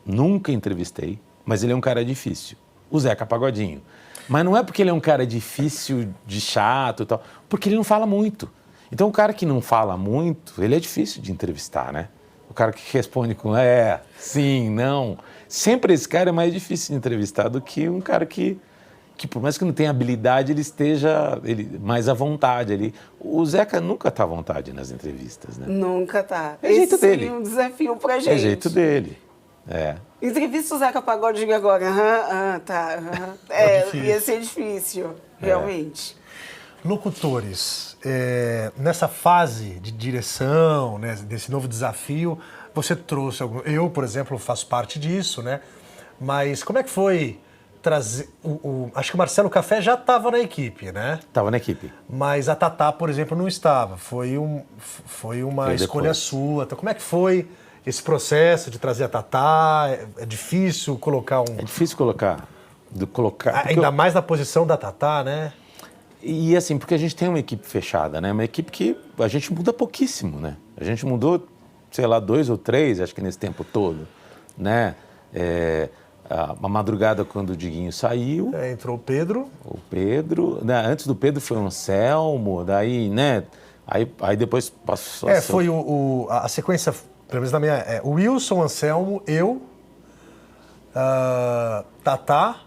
nunca entrevistei, mas ele é um cara difícil. O Zeca Pagodinho. Mas não é porque ele é um cara difícil, de chato e tal, porque ele não fala muito. Então, o cara que não fala muito, ele é difícil de entrevistar, né? O cara que responde com sim, não. Sempre esse cara é mais difícil de entrevistar do que um cara que por mais que não tenha habilidade, ele esteja mais à vontade. O Zeca nunca está à vontade nas entrevistas, né? Nunca tá. É jeito dele. É um desafio pra gente. É jeito dele. Entrevista o Zeca Pagodinho agora. Ia ser difícil, realmente. Locutores, nessa fase de direção, né, desse novo desafio, você trouxe algum... Eu, por exemplo, faço parte disso, né? Mas como é que foi trazer... Acho que o Marcelo Café já estava na equipe, né? Estava na equipe. Mas a Tatá, por exemplo, não estava. Foi uma escolha sua. Então, como é que foi esse processo de trazer a Tatá? É difícil colocar um... É difícil colocar. Ainda mais na posição da Tatá, né? E assim, porque a gente tem uma equipe fechada, né? Uma equipe que a gente muda pouquíssimo, né? A gente mudou, sei lá, 2 ou 3, acho que nesse tempo todo, né? A madrugada, quando o Diguinho saiu... entrou o Pedro. O Pedro... Né? Antes do Pedro foi o Anselmo, daí, né? Aí depois passou... Foi a sequência, pelo menos na minha... o Wilson, Anselmo, eu, Tatá...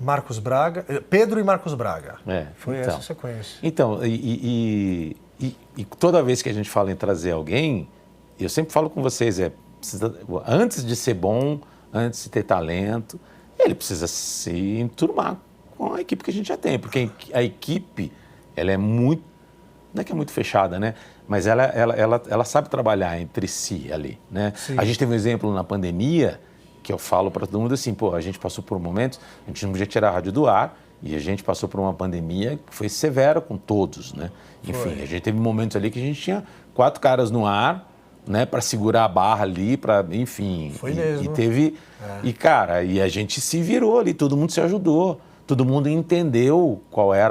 Marcos Braga, Pedro e Marcos Braga. Foi essa a sequência. Então, e toda vez que a gente fala em trazer alguém, eu sempre falo com vocês, antes de ser bom, antes de ter talento, ele precisa se enturmar com a equipe que a gente já tem, porque a equipe, ela é muito, não é que é muito fechada, né? Mas ela sabe trabalhar entre si ali, né? A gente teve um exemplo na pandemia, que eu falo para todo mundo assim, pô, a gente passou por momentos, a gente não podia tirar a rádio do ar, e a gente passou por uma pandemia que foi severa com todos, né? Enfim, a gente teve momentos ali que a gente tinha 4 caras no ar, né, para segurar a barra ali, para, enfim. Foi mesmo. E teve, e cara, e a gente se virou ali, todo mundo se ajudou, todo mundo entendeu qual é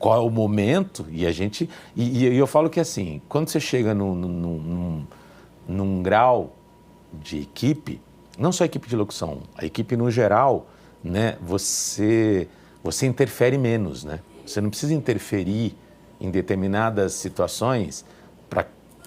o momento, e a gente, e eu falo que assim, quando você chega num grau de equipe, não só a equipe de locução, a equipe no geral, né, você interfere menos, né? Você não precisa interferir em determinadas situações para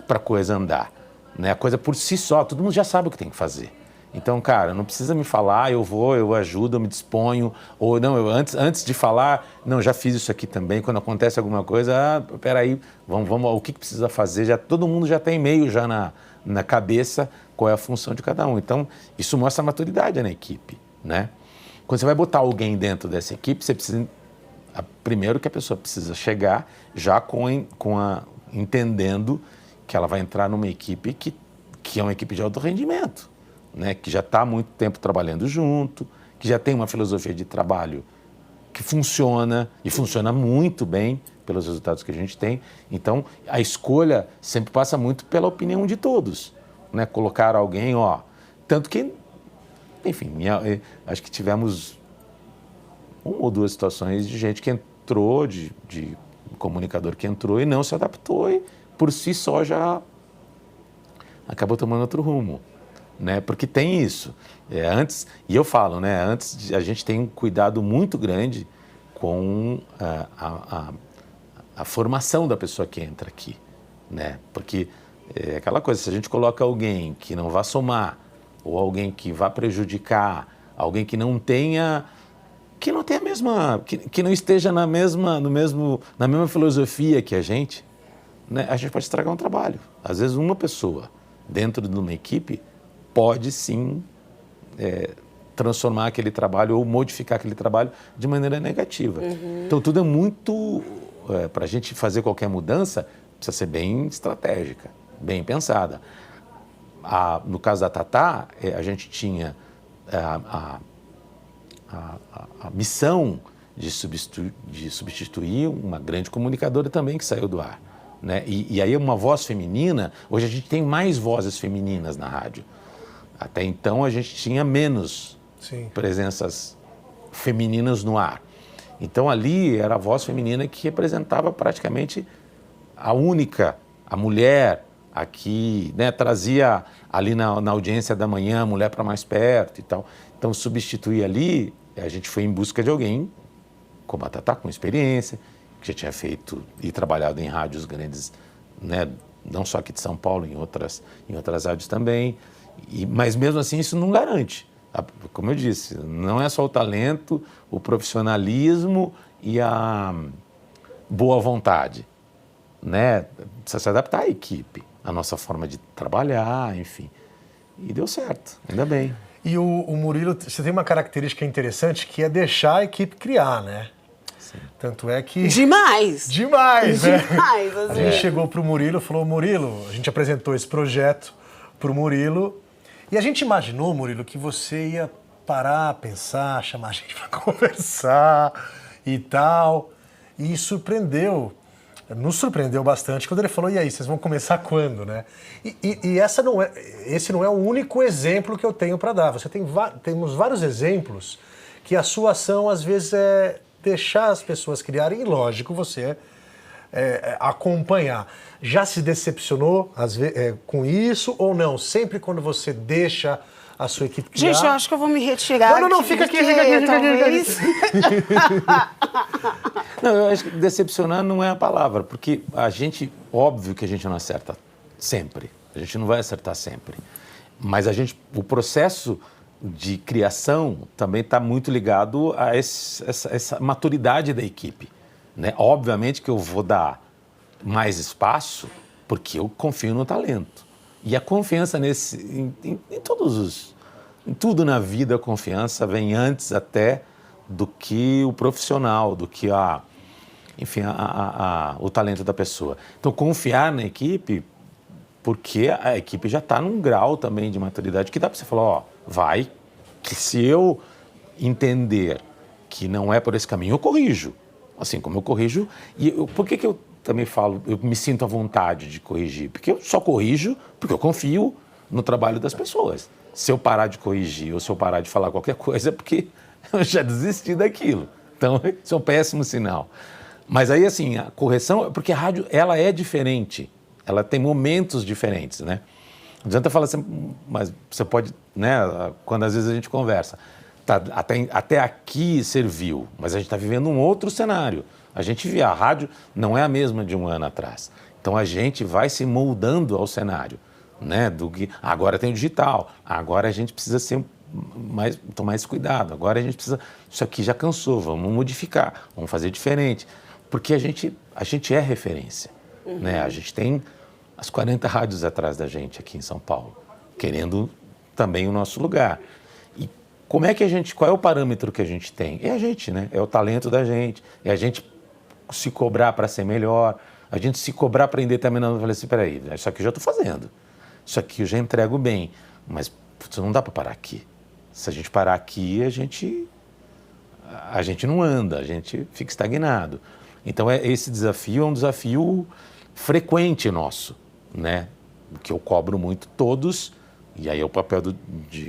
a coisa andar, né? A coisa por si só, todo mundo já sabe o que tem que fazer. Então, cara, não precisa me falar, eu vou, eu ajudo, eu me disponho, ou não, eu antes de falar, não, já fiz isso aqui também, quando acontece alguma coisa, peraí, vamos, o que precisa fazer? Todo mundo já tem meio já na cabeça qual é a função de cada um. Então, isso mostra a maturidade na equipe, né? Quando você vai botar alguém dentro dessa equipe, você precisa, primeiro que a pessoa precisa chegar já entendendo que ela vai entrar numa equipe que é uma equipe de alto rendimento, né? Que já está há muito tempo trabalhando junto, que já tem uma filosofia de trabalho que funciona, e funciona muito bem pelos resultados que a gente tem. Então, a escolha sempre passa muito pela opinião de todos, né? Colocar alguém, tanto que, enfim, acho que tivemos 1 ou 2 situações de gente que entrou, de comunicador que entrou e não se adaptou e por si só já acabou tomando outro rumo, né? Porque tem isso. Antes, e eu falo, né? Antes a gente tem um cuidado muito grande com a formação da pessoa que entra aqui, né? Porque é aquela coisa, se a gente coloca alguém que não vá somar ou alguém que vá prejudicar, alguém que não tenha a mesma, que não esteja na mesma filosofia que a gente, né? A gente pode estragar um trabalho. Às vezes uma pessoa dentro de uma equipe pode sim transformar aquele trabalho ou modificar aquele trabalho de maneira negativa. Então tudo é muito, para a gente fazer qualquer mudança, precisa ser bem estratégica, bem pensada. No caso da Tatá, a gente tinha a missão de substituir uma grande comunicadora também que saiu do ar, né? E aí uma voz feminina, hoje a gente tem mais vozes femininas na rádio. Até então a gente tinha menos presenças femininas no ar. Então ali era a voz feminina que representava praticamente a mulher aqui, né? Trazia ali na audiência da manhã a mulher para mais perto e tal. Então substituir ali, a gente foi em busca de alguém como a Tatá, com experiência, que já tinha feito e trabalhado em rádios grandes, né? Não só aqui de São Paulo, em outras rádios também. Mas mesmo assim isso não garante. Como eu disse, não é só o talento, o profissionalismo e a boa vontade, né? Precisa se adaptar à equipe, à nossa forma de trabalhar, enfim. E deu certo, ainda bem. E o Murilo, você tem uma característica interessante que é deixar a equipe criar, né? Sim. Tanto é que... Demais, né? Demais, assim. A gente chegou pro Murilo e falou, Murilo, a gente apresentou esse projeto pro Murilo e a gente imaginou, Murilo, que você ia parar, pensar, chamar a gente para conversar e tal. E surpreendeu, nos surpreendeu bastante quando ele falou, e aí, vocês vão começar quando, né? E esse não é o único exemplo que eu tenho para dar. Temos vários exemplos que a sua ação, às vezes, é deixar as pessoas criarem, e lógico, você acompanhar. Já se decepcionou com isso ou não? Sempre quando você deixa a sua equipe criar... Gente, eu acho que eu vou me retirar. Não, fica aqui. Talvez... Não, eu acho que decepcionar não é a palavra, porque óbvio que a gente não acerta sempre. A gente não vai acertar sempre. Mas o processo de criação também está muito ligado a essa maturidade da equipe, né? Obviamente que eu vou dar mais espaço porque eu confio no talento. E a confiança em tudo na vida, a confiança vem antes até do que o profissional, do que o talento da pessoa. Então, confiar na equipe, porque a equipe já está num grau também de maturidade que dá para você falar, Vai, que se eu entender que não é por esse caminho, eu corrijo. Assim como eu corrijo. Por que eu também falo, eu me sinto à vontade de corrigir? Porque eu só corrijo porque eu confio no trabalho das pessoas. Se eu parar de corrigir ou se eu parar de falar qualquer coisa, é porque eu já desisti daquilo. Então, isso é um péssimo sinal. Mas aí, assim, a correção, porque a rádio, ela é diferente. Ela tem momentos diferentes, né? Não adianta falar assim, mas você pode, né? Quando às vezes a gente conversa, tá, até aqui serviu, mas a gente está vivendo um outro cenário. A gente vê, a rádio não é a mesma de um ano atrás. Então a gente vai se moldando ao cenário, né? Do que agora tem o digital, agora a gente precisa tomar esse cuidado, agora a gente precisa, isso aqui já cansou, vamos modificar, vamos fazer diferente, porque a gente é referência, né? A gente tem as 40 rádios atrás da gente aqui em São Paulo, querendo também o nosso lugar. E como é que qual é o parâmetro que a gente tem? É a gente, né? É o talento da gente, é a gente se cobrar para ser melhor, a gente se cobrar para em determinado... Eu falei assim, peraí, isso aqui eu já estou fazendo, isso aqui eu já entrego bem, mas putz, não dá para parar aqui. Se a gente parar aqui, a gente não anda, a gente fica estagnado. Então, esse desafio é um desafio frequente nosso, né? Que eu cobro muito todos, e aí é o papel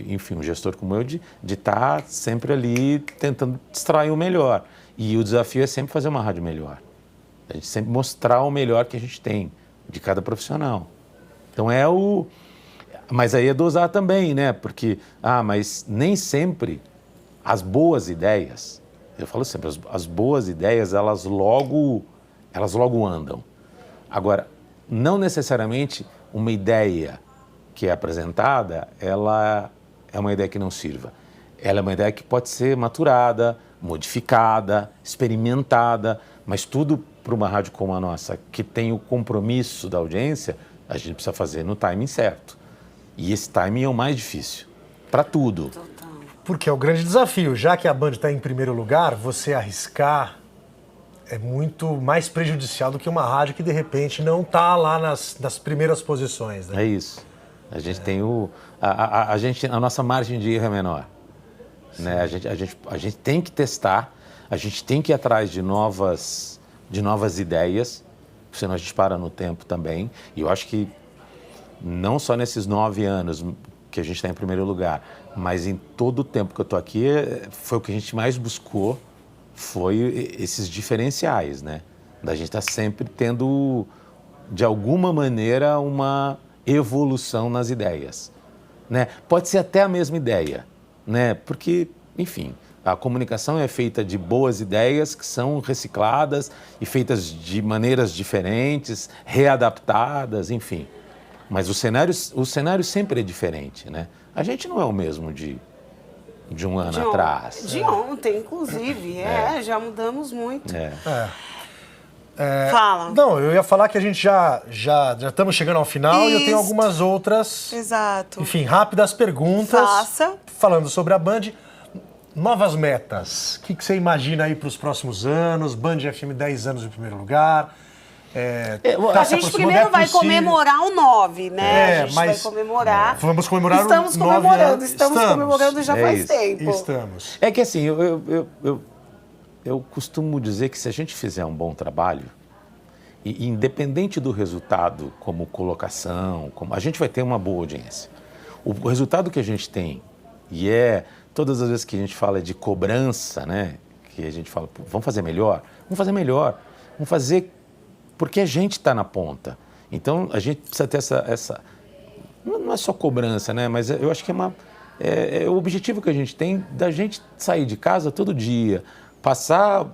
enfim, um gestor como eu, de estar sempre ali tentando extrair o melhor. E o desafio é sempre fazer uma rádio melhor. A gente sempre mostrar o melhor que a gente tem de cada profissional. Então mas aí é dosar também, né? Porque, mas nem sempre as boas ideias, eu falo sempre, as boas ideias, elas logo andam. Agora, não necessariamente uma ideia que é apresentada, ela é uma ideia que não sirva. Ela é uma ideia que pode ser maturada, modificada, experimentada, mas tudo para uma rádio como a nossa, que tem o compromisso da audiência, a gente precisa fazer no timing certo. E esse timing é o mais difícil, para tudo. Porque é o grande desafio, já que a Band está em primeiro lugar, você arriscar é muito mais prejudicial do que uma rádio que, de repente, não está lá nas primeiras posições. Né? É isso. A gente tem a nossa margem de erro é menor. Né? A gente tem que testar, a gente tem que ir atrás de novas ideias, senão a gente para no tempo também. E eu acho que não só nesses 9 anos que a gente está em primeiro lugar, mas em todo o tempo que eu estou aqui, foi o que a gente mais buscou, foi esses diferenciais, né? Da gente estar sempre tendo, de alguma maneira, uma evolução nas ideias, né? Pode ser até a mesma ideia, né? Porque, enfim, a comunicação é feita de boas ideias que são recicladas e feitas de maneiras diferentes, readaptadas, enfim. Mas o cenário sempre é diferente, né? A gente não é o mesmo de um ano atrás. De ontem, inclusive. Já mudamos muito. Fala. Não, eu ia falar que a gente já estamos chegando ao final e eu tenho algumas outras... Exato. Enfim, rápidas perguntas. Faça. Falando sobre a Band. Novas metas. O que você imagina aí para os próximos anos? Band FM 10 anos em primeiro lugar. A gente primeiro vai comemorar o 9, né? A gente vai comemorar. Vamos comemorar estamos o 9 comemorando, anos. Estamos comemorando já faz tempo. Estamos. É que assim, eu costumo dizer que se a gente fizer um bom trabalho, e independente do resultado, como colocação, a gente vai ter uma boa audiência. O resultado que a gente tem, e todas as vezes que a gente fala de cobrança, né? Que a gente fala, vamos fazer melhor? Vamos fazer melhor. Vamos fazer porque a gente está na ponta. Então, a gente precisa ter essa... Não é só cobrança, né? Mas eu acho que é o objetivo que a gente tem da gente sair de casa todo dia, passar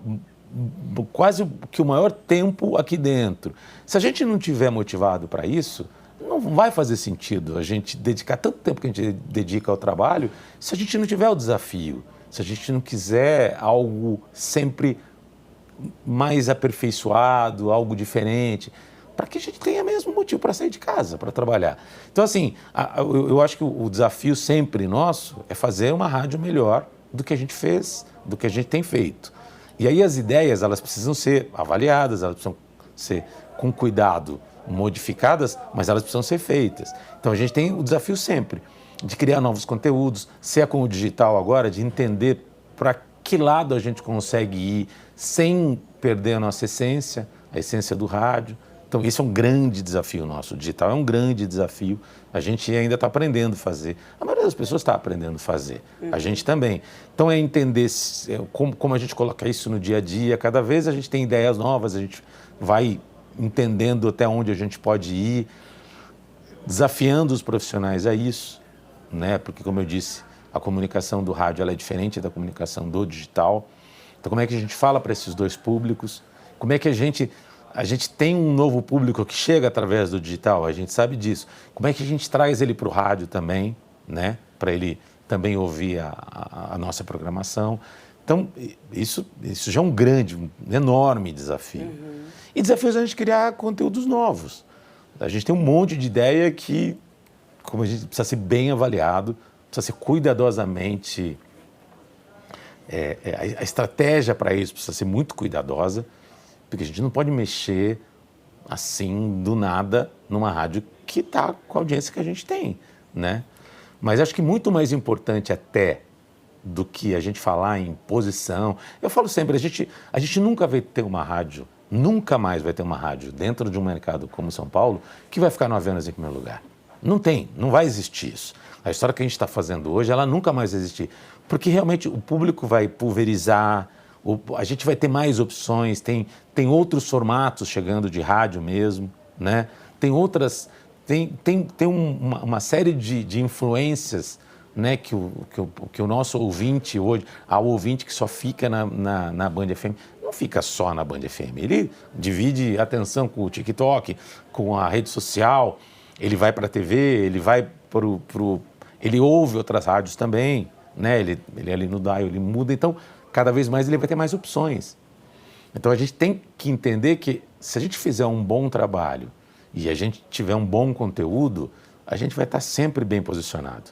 quase que o maior tempo aqui dentro. Se a gente não tiver motivado para isso, não vai fazer sentido a gente dedicar tanto tempo que a gente dedica ao trabalho se a gente não tiver o desafio, se a gente não quiser algo sempre mais aperfeiçoado, algo diferente, para que a gente tenha mesmo motivo para sair de casa, para trabalhar. Então, assim, eu acho que o desafio sempre nosso é fazer uma rádio melhor do que a gente fez, do que a gente tem feito. E aí as ideias, elas precisam ser avaliadas, elas precisam ser, com cuidado, modificadas, mas elas precisam ser feitas. Então, a gente tem o desafio sempre de criar novos conteúdos, se é com o digital agora, de entender para que lado a gente consegue ir sem perder a nossa essência, a essência do rádio. Então, esse é um grande desafio nosso. O digital é um grande desafio. A gente ainda está aprendendo a fazer. A maioria das pessoas está aprendendo a fazer. A gente também. Então, é entender como a gente coloca isso no dia a dia. Cada vez a gente tem ideias novas, a gente vai entendendo até onde a gente pode ir, desafiando os profissionais a isso, né? Porque, como eu disse, a comunicação do rádio ela é diferente da comunicação do digital. Então, como é que a gente fala para esses dois públicos? Como é que a gente tem um novo público que chega através do digital, a gente sabe disso. Como é que a gente traz ele para o rádio também, né? Para ele também ouvir a nossa programação. Então, isso já é um grande, um enorme desafio. E desafios a gente criar conteúdos novos. A gente tem um monte de ideia que, como a gente precisa ser bem avaliado, precisa ser cuidadosamente... a estratégia para isso precisa ser muito cuidadosa, porque a gente não pode mexer assim, do nada, numa rádio que está com a audiência que a gente tem, né? Mas acho que muito mais importante até do que a gente falar em posição... Eu falo sempre, a gente nunca vai ter uma rádio, nunca mais vai ter uma rádio dentro de um mercado como São Paulo que vai ficar 9 anos em primeiro lugar. Não tem, não vai existir isso. A história que a gente está fazendo hoje, ela nunca mais vai existir. Porque realmente o público vai pulverizar, a gente vai ter mais opções, tem outros formatos chegando de rádio mesmo, né? Tem uma série de influências, né, que o nosso ouvinte hoje, ao ouvinte que só fica na Band FM, não fica só na Band FM, ele divide atenção com o TikTok, com a rede social, ele vai para a TV, ele vai ele ouve outras rádios também, né? Ele ali no dial, ele muda, então cada vez mais ele vai ter mais opções. Então a gente tem que entender que se a gente fizer um bom trabalho e a gente tiver um bom conteúdo, a gente vai estar sempre bem posicionado,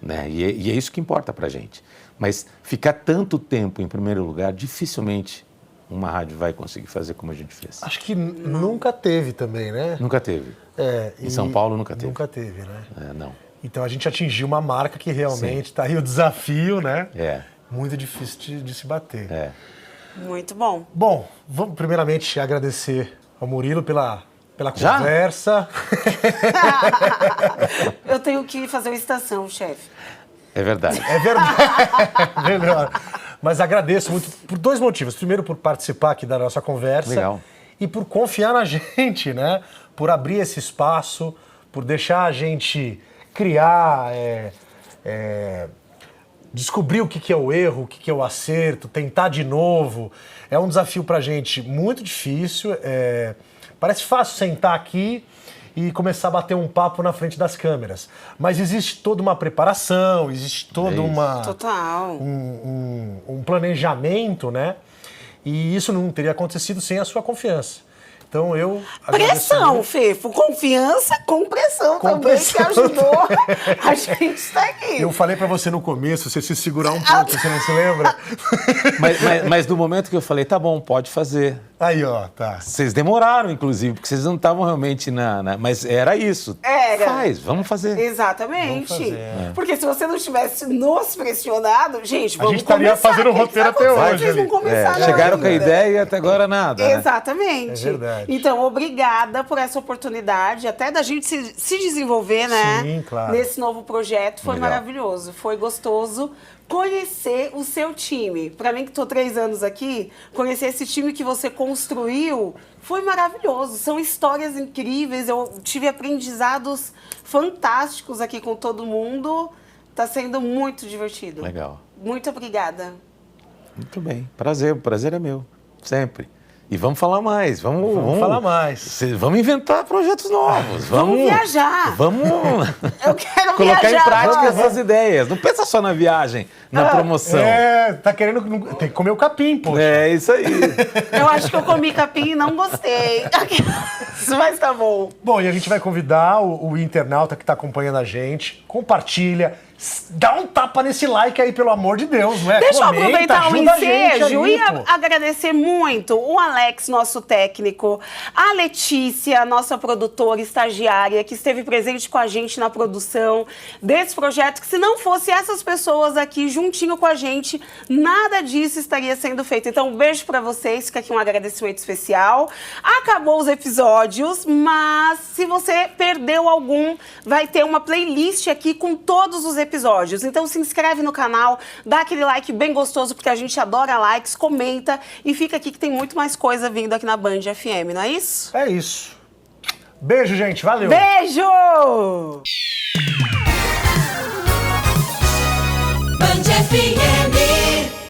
né? E é isso que importa para a gente. Mas ficar tanto tempo em primeiro lugar, dificilmente uma rádio vai conseguir fazer como a gente fez. Acho que nunca teve também, né? Nunca teve. Em São Paulo nunca teve. Nunca teve, né? Não. Então a gente atingiu uma marca que realmente está aí o desafio, né? É. Muito difícil de se bater. É. Muito bom. Bom, vamos primeiramente agradecer ao Murilo pela Já? conversa. Eu tenho que fazer uma estação, chefe. É verdade. É verdade. Melhor. Mas agradeço muito por 2 motivos. Primeiro, por participar aqui da nossa conversa. Legal. E por confiar na gente, né? Por abrir esse espaço, por deixar a gente criar, descobrir o que é o erro, o que é o acerto, tentar de novo. É um desafio pra gente muito difícil. Parece fácil sentar aqui e começar a bater um papo na frente das câmeras. Mas existe toda uma preparação, existe toda Total. um planejamento, né? E isso não teria acontecido sem a sua confiança. Então eu Pressão, muito. Fefo. Confiança com pressão Com também, pressão. que ajudou a gente estar aqui. Eu falei pra você no começo, você se segurar um pouco, você não se lembra? Mas no momento que eu falei, tá bom, pode fazer. Aí, ó, tá. Vocês demoraram, inclusive, porque vocês não estavam realmente mas era isso. Era. Vamos fazer. Exatamente. Vamos fazer, Porque se você não tivesse nos pressionado, gente, A vamos gente estaria começar. fazendo o O que roteiro que tá até acontecendo? hoje Vocês não ali. começaram Chegaram com a ainda. ideia e até agora nada, né? Exatamente. É verdade. Então, obrigada por essa oportunidade, até da gente se desenvolver, né? Sim, claro. Nesse novo projeto. Foi Legal. maravilhoso. Foi gostoso conhecer o seu time. Para mim, que estou 3 anos aqui, conhecer esse time que você construiu foi maravilhoso. São histórias incríveis. Eu tive aprendizados fantásticos aqui com todo mundo. Está sendo muito divertido. Legal. Muito obrigada. Muito bem. Prazer, o prazer é meu. Sempre. E vamos falar mais. Vamos falar mais. Vamos inventar projetos novos. Vamos viajar. Vamos Eu quero colocar viajar em prática agora. essas ideias. Não pensa só na viagem, na promoção. Tá querendo... Tem que comer o capim, poxa. É isso aí. Eu acho que eu comi capim e não gostei. Mas tá bom. Bom, e a gente vai convidar o internauta que está acompanhando a gente. Compartilha, dá um tapa nesse like aí, pelo amor de Deus, não é? Deixa eu Comenta, aproveitar o ajuda a gente ensejo aí, e pô. agradecer muito o Alex, nosso técnico, a Letícia, nossa produtora estagiária, que esteve presente com a gente na produção desse projeto, que se não fosse essas pessoas aqui juntinho com a gente, nada disso estaria sendo feito. Então, um beijo pra vocês, fica aqui um agradecimento especial. Acabou os episódios, mas se você perdeu algum, vai ter uma playlist aqui com todos os episódios. Então se inscreve no canal, dá aquele like bem gostoso, porque a gente adora likes, comenta e fica aqui que tem muito mais coisa vindo aqui na Band FM, não é isso? É isso. Beijo, gente. Valeu. Beijo! Band FM.